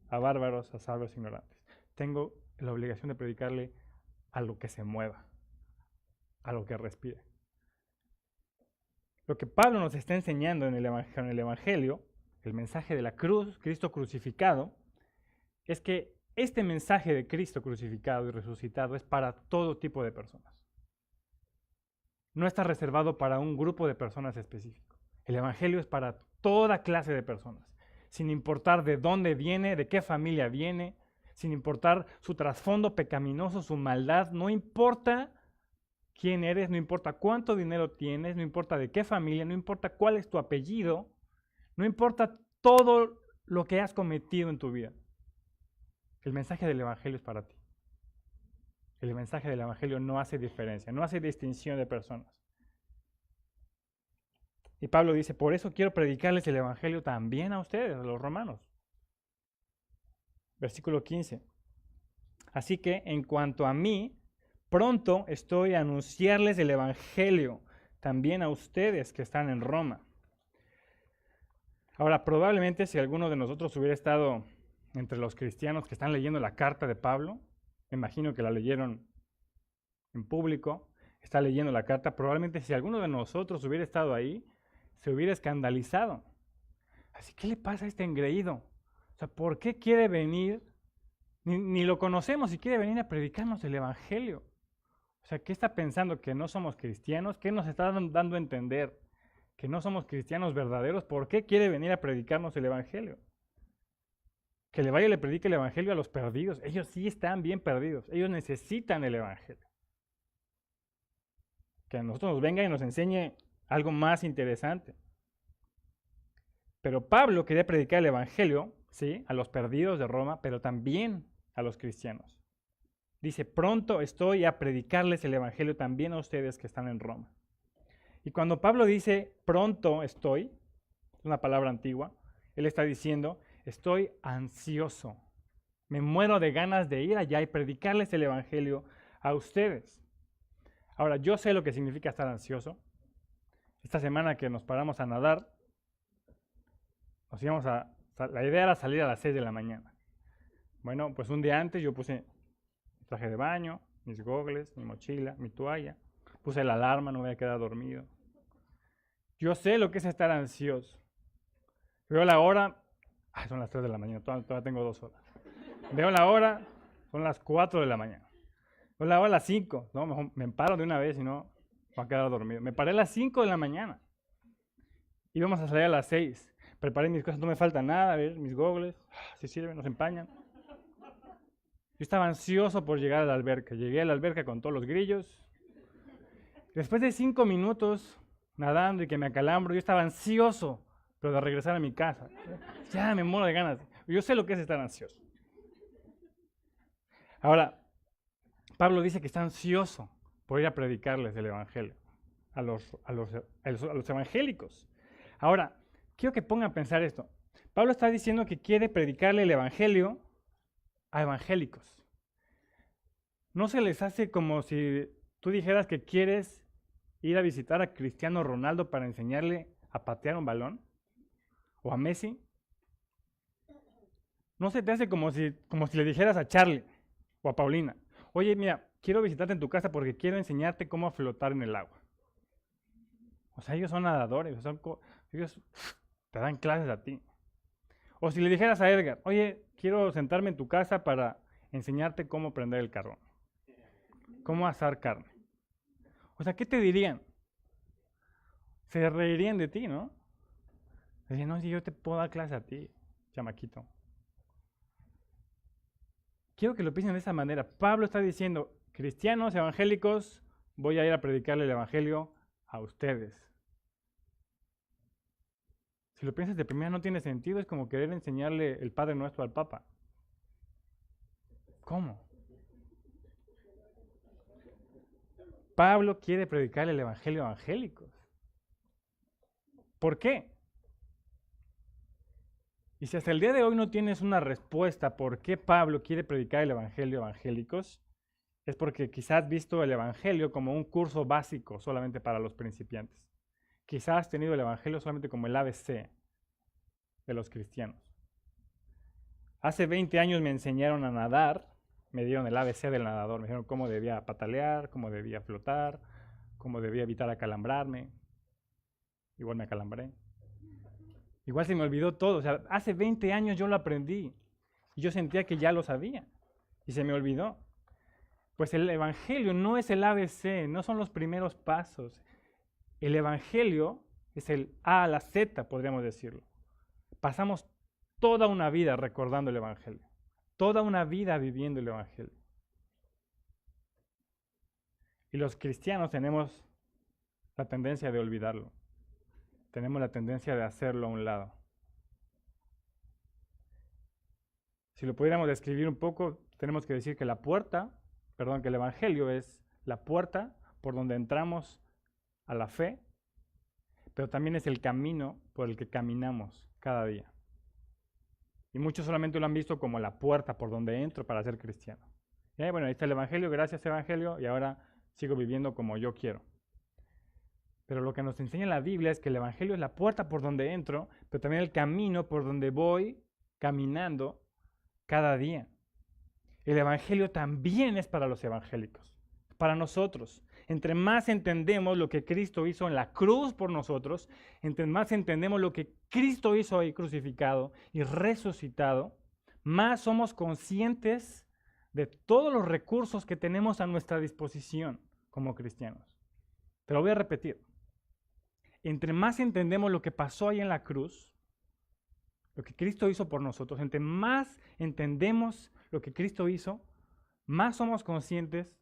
a bárbaros, a sabios, ignorantes. Tengo la obligación de predicarle a lo que se mueva, a lo que respire. Lo que Pablo nos está enseñando en el Evangelio, el mensaje de la cruz, Cristo crucificado, es que este mensaje de Cristo crucificado y resucitado es para todo tipo de personas. No está reservado para un grupo de personas específico. El Evangelio es para toda clase de personas, sin importar de dónde viene, de qué familia viene, sin importar su trasfondo pecaminoso, su maldad, no importa quién eres, no importa cuánto dinero tienes, no importa de qué familia, no importa cuál es tu apellido, no importa todo lo que has cometido en tu vida. El mensaje del Evangelio es para ti. El mensaje del Evangelio no hace diferencia, no hace distinción de personas. Y Pablo dice, por eso quiero predicarles el Evangelio también a ustedes, a los romanos. Versículo 15. Así que en cuanto a mí, pronto estoy a anunciarles el Evangelio también a ustedes que están en Roma. Ahora, probablemente si alguno de nosotros hubiera estado entre los cristianos que están leyendo la carta de Pablo, me imagino que la leyeron en público, está leyendo la carta, probablemente si alguno de nosotros hubiera estado ahí, se hubiera escandalizado. Así, ¿qué le pasa a este engreído? O sea, ¿por qué quiere venir? Ni lo conocemos y quiere venir a predicarnos el Evangelio. O sea, ¿qué está pensando? ¿Que no somos cristianos? ¿Qué nos está dando a entender? ¿Que no somos cristianos verdaderos? ¿Por qué quiere venir a predicarnos el Evangelio? Que le vaya y le predique el Evangelio a los perdidos. Ellos sí están bien perdidos. Ellos necesitan el Evangelio. Que a nosotros nos venga y nos enseñe algo más interesante. Pero Pablo quería predicar el Evangelio, ¿sí?, a los perdidos de Roma, pero también a los cristianos. Dice, pronto estoy a predicarles el Evangelio también a ustedes que están en Roma. Y cuando Pablo dice, pronto estoy, es una palabra antigua, él está diciendo, estoy ansioso. Me muero de ganas de ir allá y predicarles el Evangelio a ustedes. Ahora, yo sé lo que significa estar ansioso. Esta semana que nos paramos a nadar, la idea era salir a las 6 de la mañana. Bueno, pues un día antes yo puse mi traje de baño, mis gogles, mi mochila, mi toalla. Puse la alarma, no me voy a quedar dormido. Yo sé lo que es estar ansioso. Veo la hora, son las 3 de la mañana, todavía tengo 2 horas. Veo la hora, son las 4 de la mañana. Veo la hora a las 5, no, mejor me paro de una vez y no voy a quedar dormido. Me paré a las 5 de la mañana. Íbamos a salir a las 6. Preparé mis cosas, no me falta nada, a ver, mis gogles, si sirven, nos empañan. Yo estaba ansioso por llegar a la alberca. Llegué a la alberca con todos los grillos. Después de 5 minutos nadando y que me acalambro, yo estaba ansioso, pero de regresar a mi casa. Ya me muero de ganas. Yo sé lo que es estar ansioso. Ahora, Pablo dice que está ansioso por ir a predicarles el Evangelio a los evangélicos. Ahora, quiero que pongan a pensar esto. Pablo está diciendo que quiere predicarle el Evangelio a evangélicos. ¿No se les hace como si tú dijeras que quieres ir a visitar a Cristiano Ronaldo para enseñarle a patear un balón? ¿O a Messi? ¿No se te hace como si le dijeras a Charlie o a Paulina, oye, mira, quiero visitarte en tu casa porque quiero enseñarte cómo flotar en el agua? O sea, ellos son nadadores, ellos te dan clases a ti. O si le dijeras a Edgar, oye, quiero sentarme en tu casa para enseñarte cómo prender el carbón, cómo asar carne. O sea, ¿qué te dirían? Se reirían de ti, ¿no? Dirían, no, si yo te puedo dar clase a ti, chamaquito. Quiero que lo piensen de esa manera. Pablo está diciendo, cristianos, evangélicos, voy a ir a predicarle el Evangelio a ustedes. Si lo piensas de primera no tiene sentido, es como querer enseñarle el Padre Nuestro al Papa. ¿Cómo? Pablo quiere predicar el Evangelio a evangélicos. ¿Por qué? Y si hasta el día de hoy no tienes una respuesta por qué Pablo quiere predicar el Evangelio a evangélicos, es porque quizás has visto el Evangelio como un curso básico solamente para los principiantes. Quizás has tenido el Evangelio solamente como el ABC de los cristianos. Hace 20 años me enseñaron a nadar, me dieron el ABC del nadador, me dijeron cómo debía patalear, cómo debía flotar, cómo debía evitar acalambrarme. Igual me acalambré. Igual se me olvidó todo, o sea, hace 20 años yo lo aprendí y yo sentía que ya lo sabía y se me olvidó. Pues el Evangelio no es el ABC, no son los primeros pasos. El Evangelio es el A a la Z, podríamos decirlo. Pasamos toda una vida recordando el Evangelio, toda una vida viviendo el Evangelio. Y los cristianos tenemos la tendencia de olvidarlo. Tenemos la tendencia de hacerlo a un lado. Si lo pudiéramos describir un poco, tenemos que decir que que el Evangelio es la puerta por donde entramos a la fe, pero también es el camino por el que caminamos cada día. Y muchos solamente lo han visto como la puerta por donde entro para ser cristiano. Y ahí, bueno, ahí está el Evangelio, gracias Evangelio, y ahora sigo viviendo como yo quiero. Pero lo que nos enseña la Biblia es que el Evangelio es la puerta por donde entro, pero también el camino por donde voy caminando cada día. El Evangelio también es para los evangélicos, para nosotros. Entre más entendemos lo que Cristo hizo en la cruz por nosotros, entre más entendemos lo que Cristo hizo ahí crucificado y resucitado, más somos conscientes de todos los recursos que tenemos a nuestra disposición como cristianos. Te lo voy a repetir. Entre más entendemos lo que pasó ahí en la cruz, lo que Cristo hizo por nosotros, entre más entendemos lo que Cristo hizo, más somos conscientes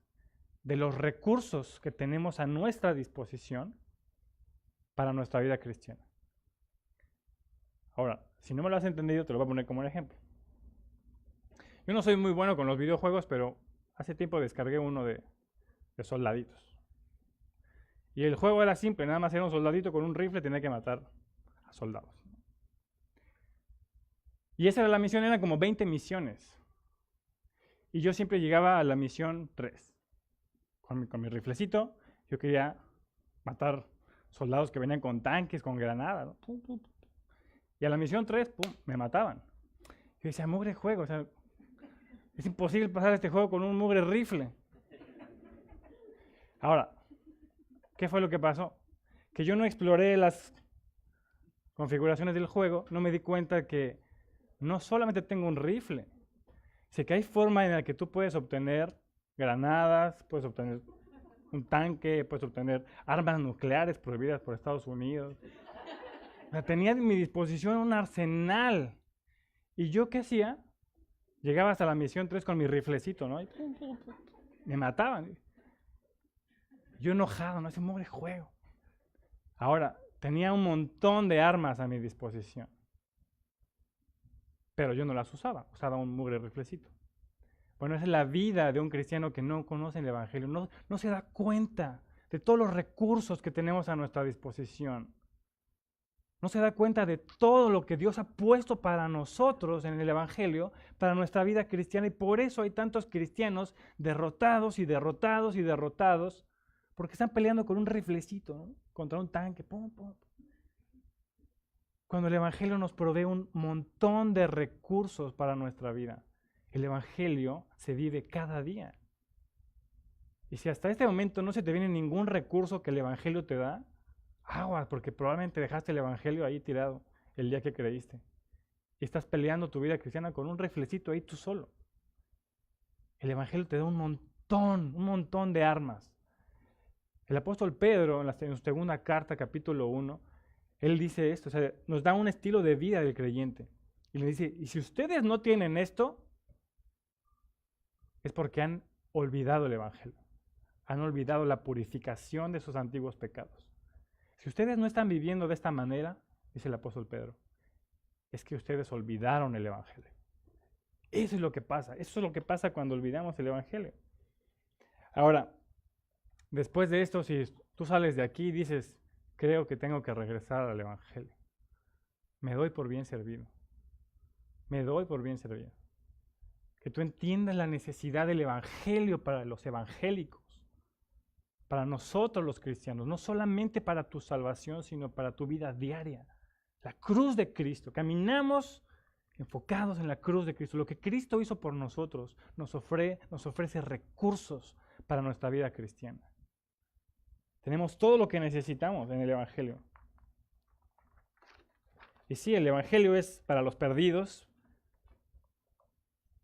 de los recursos que tenemos a nuestra disposición para nuestra vida cristiana. Ahora, si no me lo has entendido, te lo voy a poner como un ejemplo. Yo no soy muy bueno con los videojuegos, pero hace tiempo descargué uno de soldaditos. Y el juego era simple, nada más era un soldadito con un rifle, tenía que matar a soldados. Y esa era la misión, eran como 20 misiones. Y yo siempre llegaba a la misión 3. Con mi riflecito, yo quería matar soldados que venían con tanques, con granadas, ¿no? Pum, pum, pum. Y a la misión 3, pum, me mataban. Yo decía, mugre juego, o sea, es imposible pasar este juego con un mugre rifle. Ahora, ¿qué fue lo que pasó? Que yo no exploré las configuraciones del juego, no me di cuenta que no solamente tengo un rifle, sino que hay forma en la que tú puedes obtener granadas, puedes obtener un tanque, puedes obtener armas nucleares prohibidas por Estados Unidos. O sea, tenía a mi disposición un arsenal. ¿Y yo qué hacía? Llegaba hasta la misión 3 con mi riflecito, ¿no? Y me mataban. Yo enojado, no, ese mugre juego. Ahora, tenía un montón de armas a mi disposición. Pero yo no las usaba un mugre riflecito. Bueno, esa es la vida de un cristiano que no conoce el Evangelio, no se da cuenta de todos los recursos que tenemos a nuestra disposición. No se da cuenta de todo lo que Dios ha puesto para nosotros en el Evangelio, para nuestra vida cristiana, y por eso hay tantos cristianos derrotados y derrotados y derrotados, porque están peleando con un riflecito, ¿no? Contra un tanque. Pum, pum. Cuando el Evangelio nos provee un montón de recursos para nuestra vida. El Evangelio se vive cada día. Y si hasta este momento no se te viene ningún recurso que el Evangelio te da, aguas, porque probablemente dejaste el Evangelio ahí tirado el día que creíste. Y estás peleando tu vida cristiana con un riflecito ahí tú solo. El Evangelio te da un montón de armas. El apóstol Pedro, en su segunda carta, capítulo 1, él dice esto, o sea, nos da un estilo de vida del creyente. Y le dice, y si ustedes no tienen esto, es porque han olvidado el Evangelio. Han olvidado la purificación de sus antiguos pecados. Si ustedes no están viviendo de esta manera, dice el apóstol Pedro, es que ustedes olvidaron el Evangelio. Eso es lo que pasa. Eso es lo que pasa cuando olvidamos el Evangelio. Ahora, después de esto, si tú sales de aquí y dices, creo que tengo que regresar al Evangelio, me doy por bien servido. Me doy por bien servido. Que tú entiendas la necesidad del Evangelio para los evangélicos, para nosotros los cristianos, no solamente para tu salvación, sino para tu vida diaria. La cruz de Cristo. Caminamos enfocados en la cruz de Cristo. Lo que Cristo hizo por nosotros nos ofrece recursos para nuestra vida cristiana. Tenemos todo lo que necesitamos en el Evangelio. Y sí, el Evangelio es para los perdidos,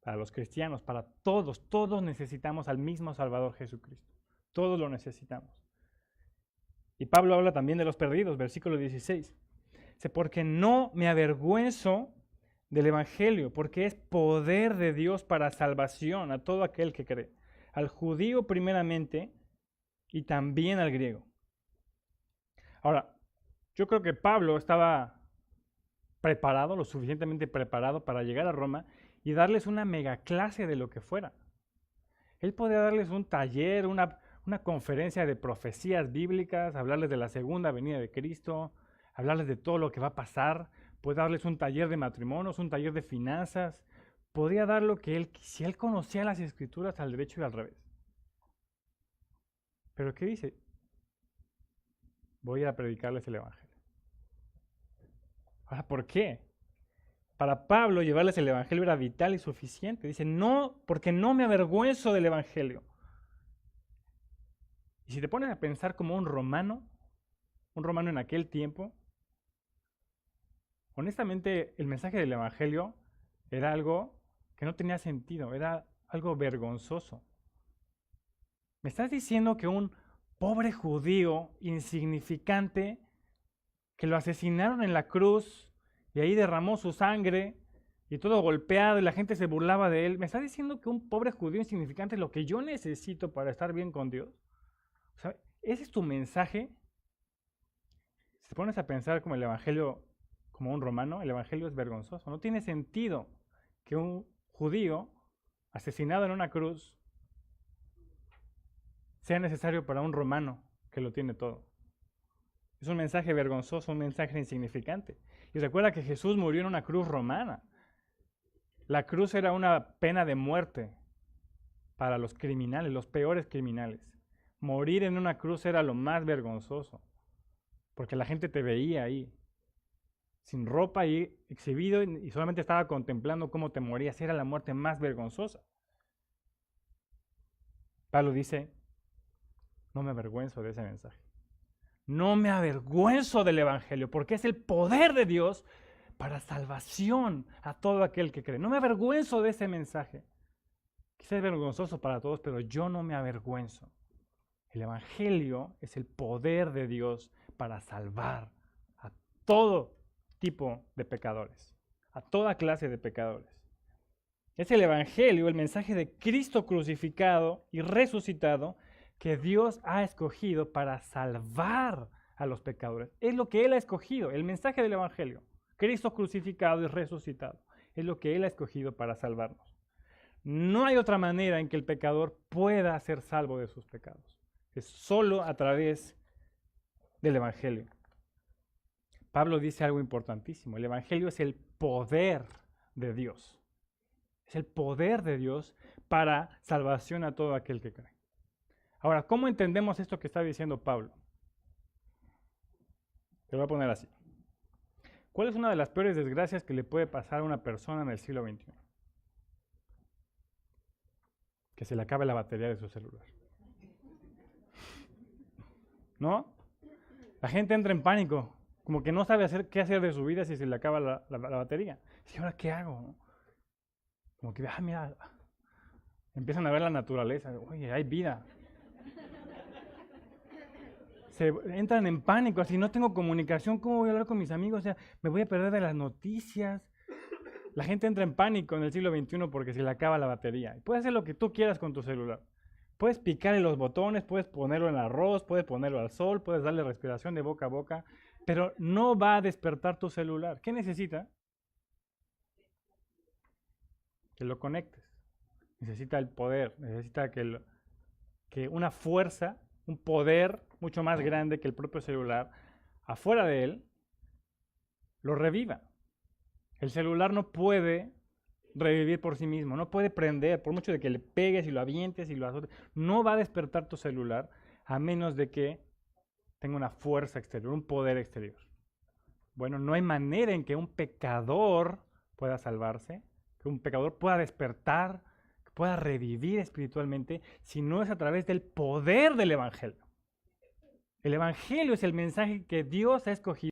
para los cristianos, para todos. Todos necesitamos al mismo Salvador Jesucristo. Todos lo necesitamos. Y Pablo habla también de los perdidos, versículo 16. Dice, porque no me avergüenzo del Evangelio, porque es poder de Dios para salvación a todo aquel que cree. Al judío primeramente y también al griego. Ahora, yo creo que Pablo estaba preparado, lo suficientemente preparado para llegar a Roma y darles una mega clase de lo que fuera. Él podía darles un taller, una conferencia de profecías bíblicas, hablarles de la segunda venida de Cristo, hablarles de todo lo que va a pasar, puede darles un taller de matrimonios, un taller de finanzas, podía dar lo que él quisiera. Él conocía las escrituras al derecho y al revés. Pero ¿qué dice? voy a ir a predicarles el Evangelio. Ahora, ¿por qué? Para Pablo llevarles el Evangelio era vital y suficiente. Dice, no, porque no me avergüenzo del Evangelio. Y si te pones a pensar como un romano en aquel tiempo, honestamente el mensaje del Evangelio era algo que no tenía sentido, era algo vergonzoso. ¿Me estás diciendo que un pobre judío insignificante, que lo asesinaron en la cruz y ahí derramó su sangre y todo golpeado y la gente se burlaba de él, me estás diciendo que un pobre judío insignificante es lo que yo necesito para estar bien con Dios? O sea, ¿ese es tu mensaje? Si te pones a pensar como el Evangelio, como un romano, el Evangelio es vergonzoso. No tiene sentido que un judío asesinado en una cruz sea necesario para un romano que lo tiene todo. Es un mensaje vergonzoso, un mensaje insignificante. Y recuerda que Jesús murió en una cruz romana. La cruz era una pena de muerte para los criminales, los peores criminales. Morir en una cruz era lo más vergonzoso, porque la gente te veía ahí, sin ropa y exhibido, y solamente estaba contemplando cómo te morías. Era la muerte más vergonzosa. Pablo dice, no me avergüenzo de ese mensaje. No me avergüenzo del Evangelio, porque es el poder de Dios para salvación a todo aquel que cree. No me avergüenzo de ese mensaje. Quizás es vergonzoso para todos, pero yo no me avergüenzo. El Evangelio es el poder de Dios para salvar a todo tipo de pecadores, a toda clase de pecadores. Es el Evangelio, el mensaje de Cristo crucificado y resucitado que Dios ha escogido para salvar a los pecadores. Es lo que Él ha escogido, el mensaje del Evangelio. Cristo crucificado y resucitado. Es lo que Él ha escogido para salvarnos. No hay otra manera en que el pecador pueda ser salvo de sus pecados. Es solo a través del Evangelio. Pablo dice algo importantísimo. El Evangelio es el poder de Dios. Es el poder de Dios para salvación a todo aquel que cree. Ahora, ¿cómo entendemos esto que está diciendo Pablo? Te lo voy a poner así. ¿Cuál es una de las peores desgracias que le puede pasar a una persona en el siglo XXI? Que se le acabe la batería de su celular. ¿No? La gente entra en pánico, como que no sabe qué hacer de su vida si se le acaba la batería. ¿Y ahora qué hago? Como que, mira, empiezan a ver la naturaleza. Oye, hay vida. Se entran en pánico, así no tengo comunicación, ¿cómo voy a hablar con mis amigos? O sea, me voy a perder de las noticias. La gente entra en pánico en el siglo XXI porque se le acaba la batería. Puedes hacer lo que tú quieras con tu celular. Puedes picarle los botones, puedes ponerlo en arroz, puedes ponerlo al sol, puedes darle respiración de boca a boca, pero no va a despertar tu celular. ¿Qué necesita? Que lo conectes. Necesita el poder, necesita que una fuerza, un poder mucho más grande que el propio celular, afuera de él, lo reviva. El celular no puede revivir por sí mismo, no puede prender, por mucho de que le pegues y lo avientes y lo azotes, no va a despertar tu celular a menos de que tenga una fuerza exterior, un poder exterior. Bueno, no hay manera en que un pecador pueda salvarse, que un pecador pueda despertar, que pueda revivir espiritualmente, si no es a través del poder del Evangelio. El Evangelio es el mensaje que Dios ha escogido.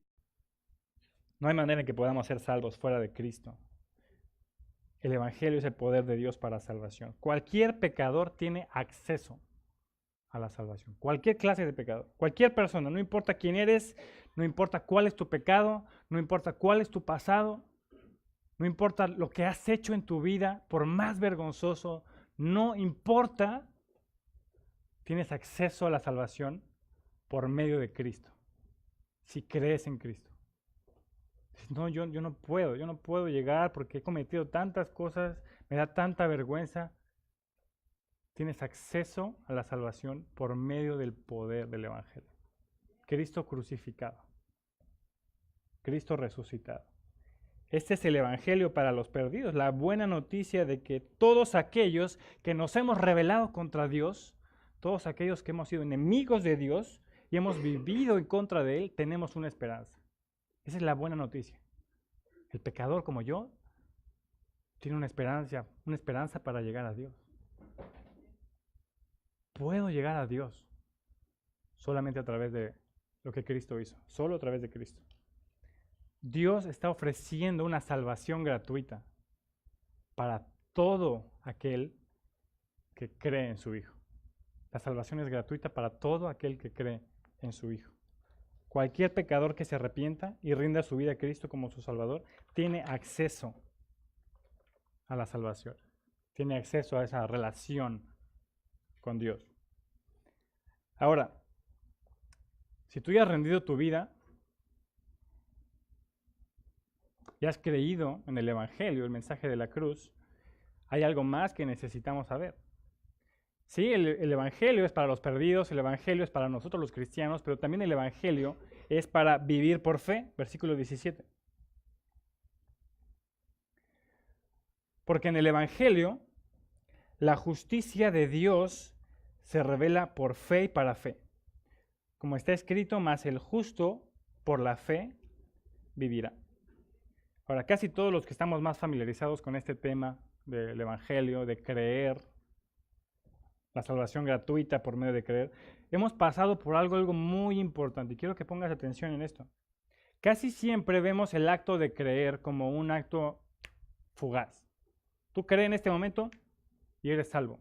No hay manera en que podamos ser salvos fuera de Cristo. El Evangelio es el poder de Dios para salvación. Cualquier pecador tiene acceso a la salvación. Cualquier clase de pecador. Cualquier persona, no importa quién eres, no importa cuál es tu pecado, no importa cuál es tu pasado, no importa lo que has hecho en tu vida, por más vergonzoso, no importa, tienes acceso a la salvación por medio de Cristo. Si crees en Cristo. No, yo no puedo llegar porque he cometido tantas cosas, me da tanta vergüenza. Tienes acceso a la salvación por medio del poder del Evangelio. Cristo crucificado, Cristo resucitado. Este es el Evangelio para los perdidos, la buena noticia de que todos aquellos que nos hemos rebelado contra Dios, todos aquellos que hemos sido enemigos de Dios y hemos vivido en contra de Él, tenemos una esperanza. Esa es la buena noticia. El pecador como yo tiene una esperanza para llegar a Dios. Puedo llegar a Dios solamente a través de lo que Cristo hizo, solo a través de Cristo. Dios está ofreciendo una salvación gratuita para todo aquel que cree en su Hijo. La salvación es gratuita para todo aquel que cree en su Hijo. Cualquier pecador que se arrepienta y rinda su vida a Cristo como su Salvador, tiene acceso a la salvación. Tiene acceso a esa relación con Dios. Ahora, si tú ya has rendido tu vida y has creído en el Evangelio, el mensaje de la cruz, hay algo más que necesitamos saber. Sí, el Evangelio es para los perdidos, el Evangelio es para nosotros los cristianos, pero también el Evangelio es para vivir por fe, versículo 17. Porque en el Evangelio la justicia de Dios se revela por fe y para fe. Como está escrito, mas el justo por la fe vivirá. Ahora, casi todos los que estamos más familiarizados con este tema del Evangelio, de creer, la salvación gratuita por medio de creer, hemos pasado por algo muy importante y quiero que pongas atención en esto. Casi siempre vemos el acto de creer como un acto fugaz. Tú crees en este momento y eres salvo.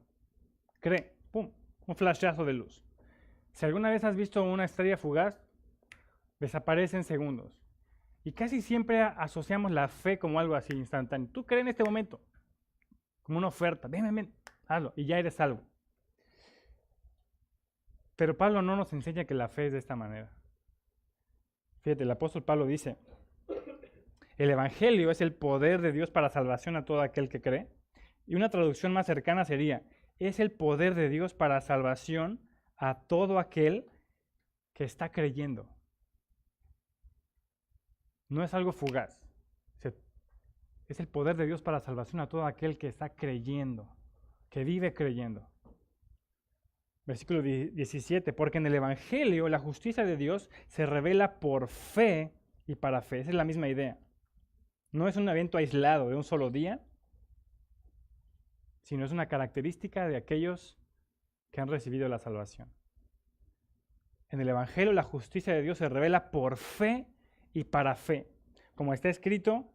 Cree, pum, un flashazo de luz. Si alguna vez has visto una estrella fugaz, desaparece en segundos. Y casi siempre asociamos la fe como algo así instantáneo. Tú crees en este momento, como una oferta. Ven, hazlo y ya eres salvo. Pero Pablo no nos enseña que la fe es de esta manera. Fíjate, el apóstol Pablo dice, el Evangelio es el poder de Dios para salvación a todo aquel que cree. Y una traducción más cercana sería, es el poder de Dios para salvación a todo aquel que está creyendo. No es algo fugaz. Es el poder de Dios para salvación a todo aquel que está creyendo, que vive creyendo. Versículo 17, porque en el Evangelio la justicia de Dios se revela por fe y para fe. Esa es la misma idea. No es un evento aislado de un solo día, sino es una característica de aquellos que han recibido la salvación. En el Evangelio la justicia de Dios se revela por fe y para fe. Como está escrito,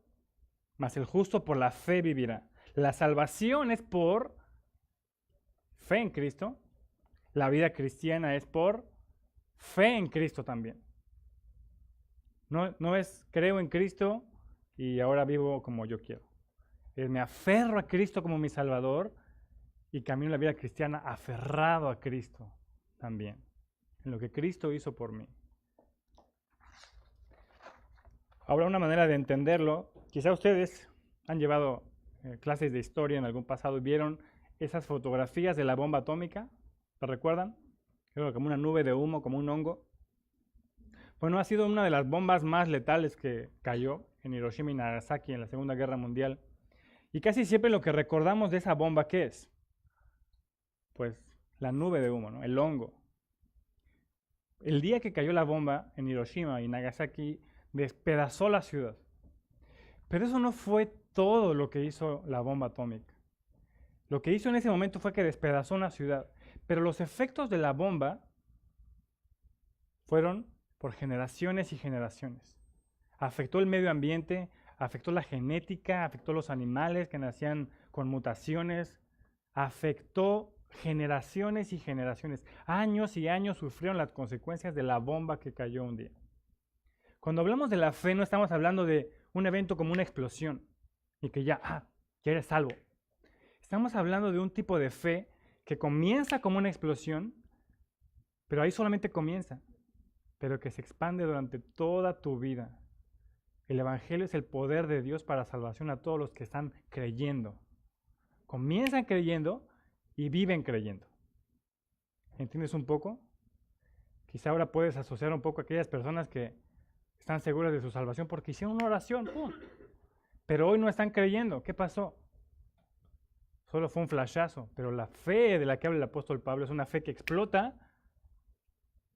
mas el justo por la fe vivirá. La salvación es por fe en Cristo. La vida cristiana es por fe en Cristo también. No es creo en Cristo y ahora vivo como yo quiero. Me aferro a Cristo como mi Salvador y camino la vida cristiana aferrado a Cristo también, en lo que Cristo hizo por mí. Ahora, una manera de entenderlo, quizá ustedes han llevado clases de historia en algún pasado y vieron esas fotografías de la bomba atómica. ¿Lo recuerdan? Era como una nube de humo, como un hongo. Bueno, ha sido una de las bombas más letales que cayó en Hiroshima y Nagasaki en la Segunda Guerra Mundial. Y casi siempre lo que recordamos de esa bomba, ¿qué es? Pues la nube de humo, ¿no? El hongo. El día que cayó la bomba en Hiroshima y Nagasaki, despedazó la ciudad. Pero eso no fue todo lo que hizo la bomba atómica. Lo que hizo en ese momento fue que despedazó una ciudad. Pero los efectos de la bomba fueron por generaciones y generaciones. Afectó el medio ambiente, afectó la genética, afectó los animales que nacían con mutaciones, afectó generaciones y generaciones. Años y años sufrieron las consecuencias de la bomba que cayó un día. Cuando hablamos de la fe no estamos hablando de un evento como una explosión y que ya eres salvo. Estamos hablando de un tipo de fe que comienza como una explosión, pero ahí solamente comienza, pero que se expande durante toda tu vida. El Evangelio es el poder de Dios para salvación a todos los que están creyendo. Comienzan creyendo y viven creyendo. ¿Entiendes un poco? Quizá ahora puedes asociar un poco a aquellas personas que están seguras de su salvación porque hicieron una oración, ¡pum! Pero hoy no están creyendo. ¿Qué pasó? Solo fue un flashazo, pero la fe de la que habla el apóstol Pablo es una fe que explota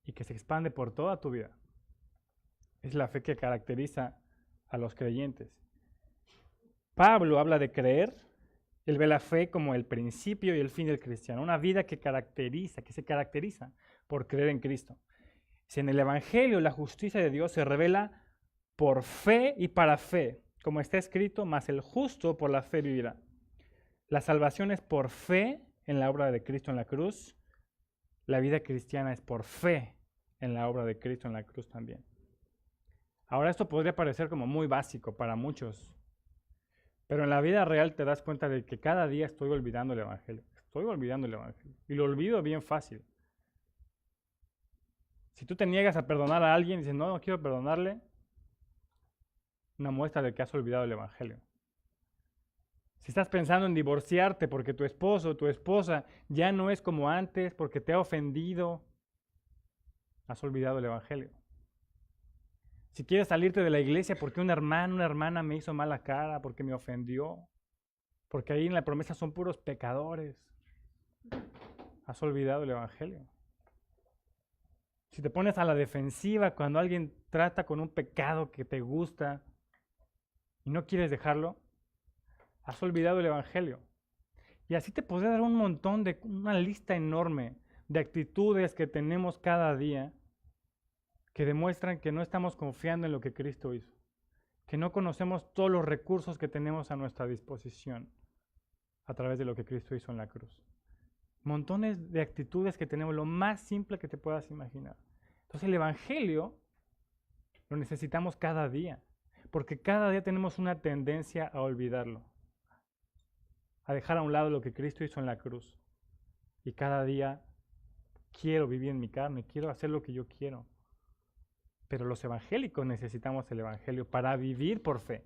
y que se expande por toda tu vida. Es la fe que caracteriza a los creyentes. Pablo habla de creer. Él ve la fe como el principio y el fin del cristiano. Una vida que se caracteriza por creer en Cristo. Si en el Evangelio la justicia de Dios se revela por fe y para fe, como está escrito, mas el justo por la fe vivirá. La salvación es por fe en la obra de Cristo en la cruz. La vida cristiana es por fe en la obra de Cristo en la cruz también. Ahora esto podría parecer como muy básico para muchos, pero en la vida real te das cuenta de que cada día estoy olvidando el Evangelio. Estoy olvidando el Evangelio. Y lo olvido bien fácil. Si tú te niegas a perdonar a alguien y dices, no, no quiero perdonarle, una muestra de que has olvidado el Evangelio. Si estás pensando en divorciarte porque tu esposo o tu esposa ya no es como antes, porque te ha ofendido, has olvidado el Evangelio. Si quieres salirte de la iglesia porque un hermano, una hermana me hizo mala cara, porque me ofendió, porque ahí en la promesa son puros pecadores, has olvidado el Evangelio. Si te pones a la defensiva cuando alguien trata con un pecado que te gusta y no quieres dejarlo, has olvidado el Evangelio. Y así te podría dar un montón una lista enorme de actitudes que tenemos cada día que demuestran que no estamos confiando en lo que Cristo hizo, que no conocemos todos los recursos que tenemos a nuestra disposición a través de lo que Cristo hizo en la cruz. Montones de actitudes que tenemos, lo más simple que te puedas imaginar. Entonces el Evangelio lo necesitamos cada día, porque cada día tenemos una tendencia a olvidarlo, a dejar a un lado lo que Cristo hizo en la cruz. Y cada día quiero vivir en mi carne, quiero hacer lo que yo quiero. Pero los evangélicos necesitamos el Evangelio para vivir por fe.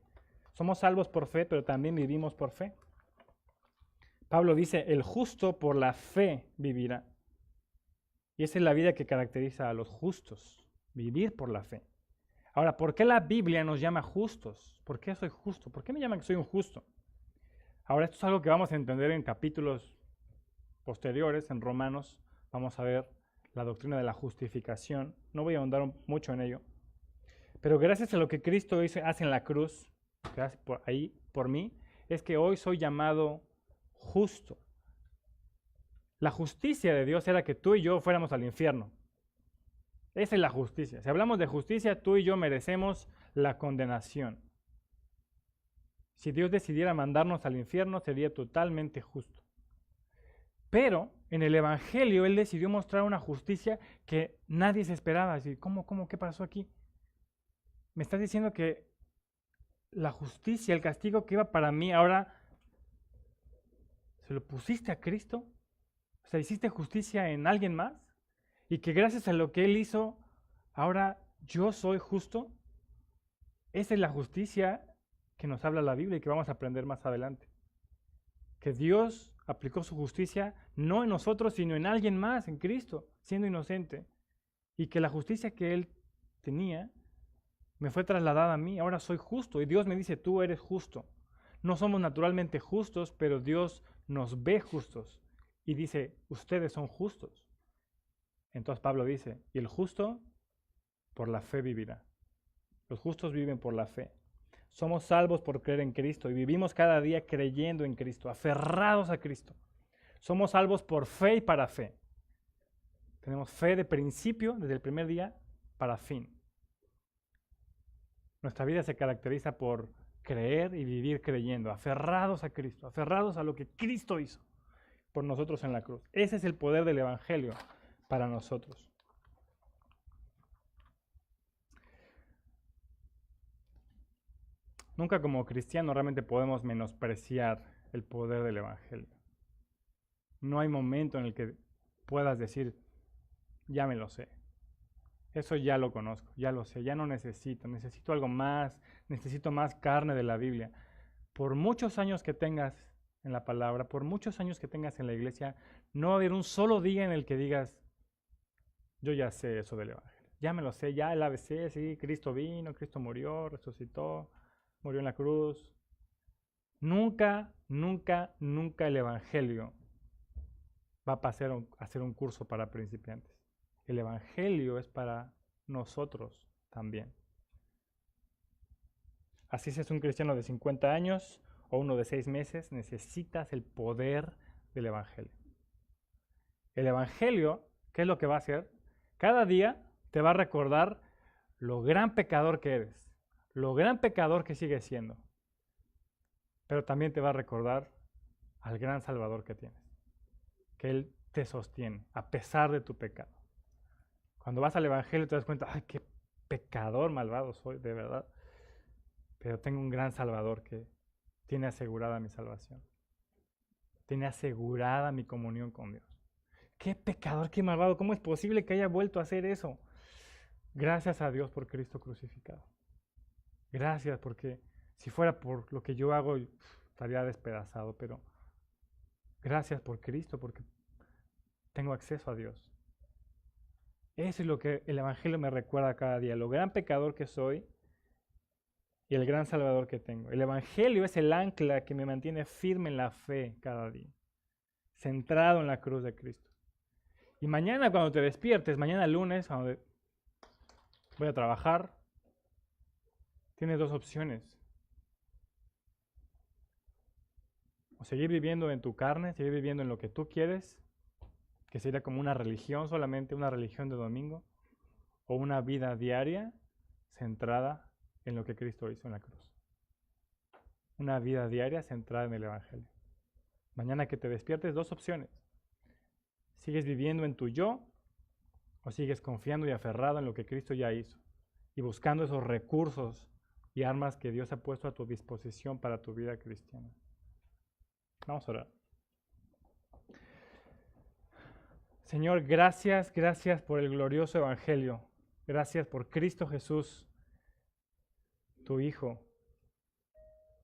Somos salvos por fe, pero también vivimos por fe. Pablo dice, el justo por la fe vivirá. Y esa es la vida que caracteriza a los justos, vivir por la fe. Ahora, ¿por qué la Biblia nos llama justos? ¿Por qué soy justo? ¿Por qué me llaman que soy un justo? Ahora, esto es algo que vamos a entender en capítulos posteriores, en Romanos. Vamos a ver la doctrina de la justificación. No voy a ahondar mucho en ello. Pero gracias a lo que Cristo hace en la cruz, que hace por mí, es que hoy soy llamado justo. La justicia de Dios era que tú y yo fuéramos al infierno. Esa es la justicia. Si hablamos de justicia, tú y yo merecemos la condenación. Si Dios decidiera mandarnos al infierno, sería totalmente justo. Pero en el Evangelio Él decidió mostrar una justicia que nadie se esperaba. Así, ¿cómo, qué pasó aquí? Me estás diciendo que la justicia, el castigo que iba para mí, ahora se lo pusiste a Cristo. O sea, hiciste justicia en alguien más. Y que gracias a lo que Él hizo, ahora yo soy justo. Esa es la justicia que nos habla la Biblia y que vamos a aprender más adelante. Que Dios aplicó su justicia no en nosotros, sino en alguien más, en Cristo, siendo inocente. Y que la justicia que Él tenía me fue trasladada a mí, ahora soy justo. Y Dios me dice, tú eres justo. No somos naturalmente justos, pero Dios nos ve justos. Y dice, ustedes son justos. Entonces Pablo dice, y el justo por la fe vivirá. Los justos viven por la fe. Somos salvos por creer en Cristo y vivimos cada día creyendo en Cristo, aferrados a Cristo. Somos salvos por fe y para fe. Tenemos fe de principio, desde el primer día, para fin. Nuestra vida se caracteriza por creer y vivir creyendo, aferrados a Cristo, aferrados a lo que Cristo hizo por nosotros en la cruz. Ese es el poder del Evangelio para nosotros. Nunca como cristianos realmente podemos menospreciar el poder del Evangelio. No hay momento en el que puedas decir, ya me lo sé. Eso ya lo conozco, ya lo sé, ya no necesito algo más, necesito más carne de la Biblia. Por muchos años que tengas en la palabra, por muchos años que tengas en la iglesia, no va a haber un solo día en el que digas, yo ya sé eso del Evangelio, ya me lo sé, ya el ABC, sí, Cristo vino, Cristo murió, resucitó, murió en la cruz. Nunca el Evangelio va a ser un curso para principiantes. El Evangelio es para nosotros también. Así si es un cristiano de 50 años o uno de 6 meses, necesitas el poder del Evangelio. El Evangelio, ¿qué es lo que va a hacer? Cada día te va a recordar lo gran pecador que eres, lo gran pecador que sigues siendo, pero también te va a recordar al gran Salvador que tienes, que Él te sostiene a pesar de tu pecado. Cuando vas al Evangelio te das cuenta, ¡ay, qué pecador malvado soy, de verdad! Pero tengo un gran Salvador que tiene asegurada mi salvación, tiene asegurada mi comunión con Dios. ¡Qué pecador, qué malvado! ¿Cómo es posible que haya vuelto a hacer eso? Gracias a Dios por Cristo crucificado. Gracias, porque si fuera por lo que yo hago, estaría despedazado, pero gracias por Cristo, porque tengo acceso a Dios. Eso es lo que el Evangelio me recuerda cada día, lo gran pecador que soy y el gran Salvador que tengo. El Evangelio es el ancla que me mantiene firme en la fe cada día, centrado en la cruz de Cristo. Y mañana cuando te despiertes, mañana lunes, cuando voy a trabajar, tienes dos opciones. O seguir viviendo en tu carne, seguir viviendo en lo que tú quieres, que sería como una religión solamente, una religión de domingo, o una vida diaria centrada en lo que Cristo hizo en la cruz. Una vida diaria centrada en el Evangelio. Mañana que te despiertes, dos opciones. ¿Sigues viviendo en tu yo o sigues confiando y aferrado en lo que Cristo ya hizo? Y buscando esos recursos y armas que Dios ha puesto a tu disposición para tu vida cristiana. Vamos a orar. Señor, gracias por el glorioso Evangelio. Gracias por Cristo Jesús, tu Hijo,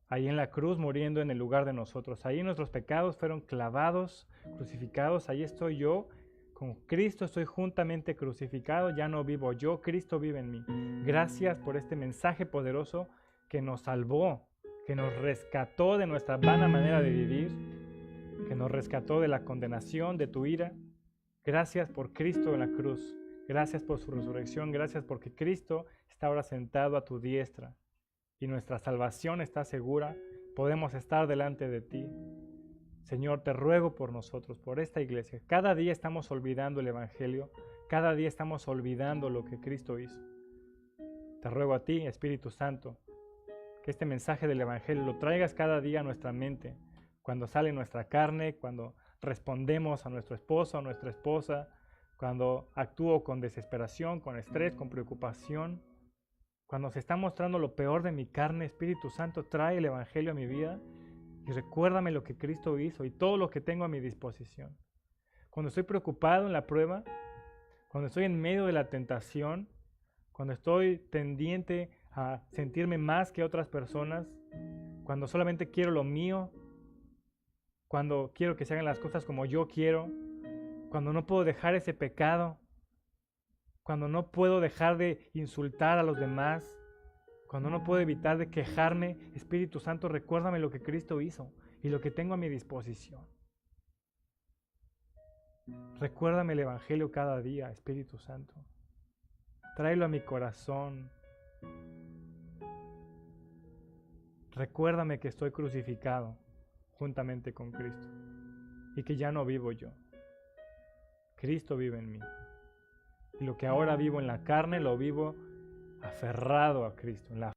ahí en la cruz muriendo en el lugar de nosotros. Ahí nuestros pecados fueron clavados, crucificados. Ahí estoy yo, con Cristo estoy juntamente crucificado. Ya no vivo yo, Cristo vive en mí. Gracias por este mensaje poderoso que nos salvó, que nos rescató de nuestra vana manera de vivir, que nos rescató de la condenación, de tu ira. Gracias por Cristo en la cruz. Gracias por su resurrección. Gracias porque Cristo está ahora sentado a tu diestra y nuestra salvación está segura. Podemos estar delante de ti. Señor, te ruego por nosotros, por esta iglesia. Cada día estamos olvidando el Evangelio. Cada día estamos olvidando lo que Cristo hizo. Te ruego a ti, Espíritu Santo, que este mensaje del Evangelio lo traigas cada día a nuestra mente. Cuando sale nuestra carne, cuando respondemos a nuestro esposo, a nuestra esposa, cuando actúo con desesperación, con estrés, con preocupación, cuando se está mostrando lo peor de mi carne, Espíritu Santo, trae el Evangelio a mi vida y recuérdame lo que Cristo hizo y todo lo que tengo a mi disposición. Cuando estoy preocupado en la prueba, cuando estoy en medio de la tentación, cuando estoy tendiente a sentirme más que otras personas, cuando solamente quiero lo mío, cuando quiero que se hagan las cosas como yo quiero, cuando no puedo dejar ese pecado, cuando no puedo dejar de insultar a los demás, cuando no puedo evitar de quejarme, Espíritu Santo, recuérdame lo que Cristo hizo y lo que tengo a mi disposición. Recuérdame el Evangelio cada día, Espíritu Santo. Tráelo a mi corazón. Recuérdame que estoy crucificado juntamente con Cristo y que ya no vivo yo. Cristo vive en mí. Y lo que ahora vivo en la carne lo vivo aferrado a Cristo, en la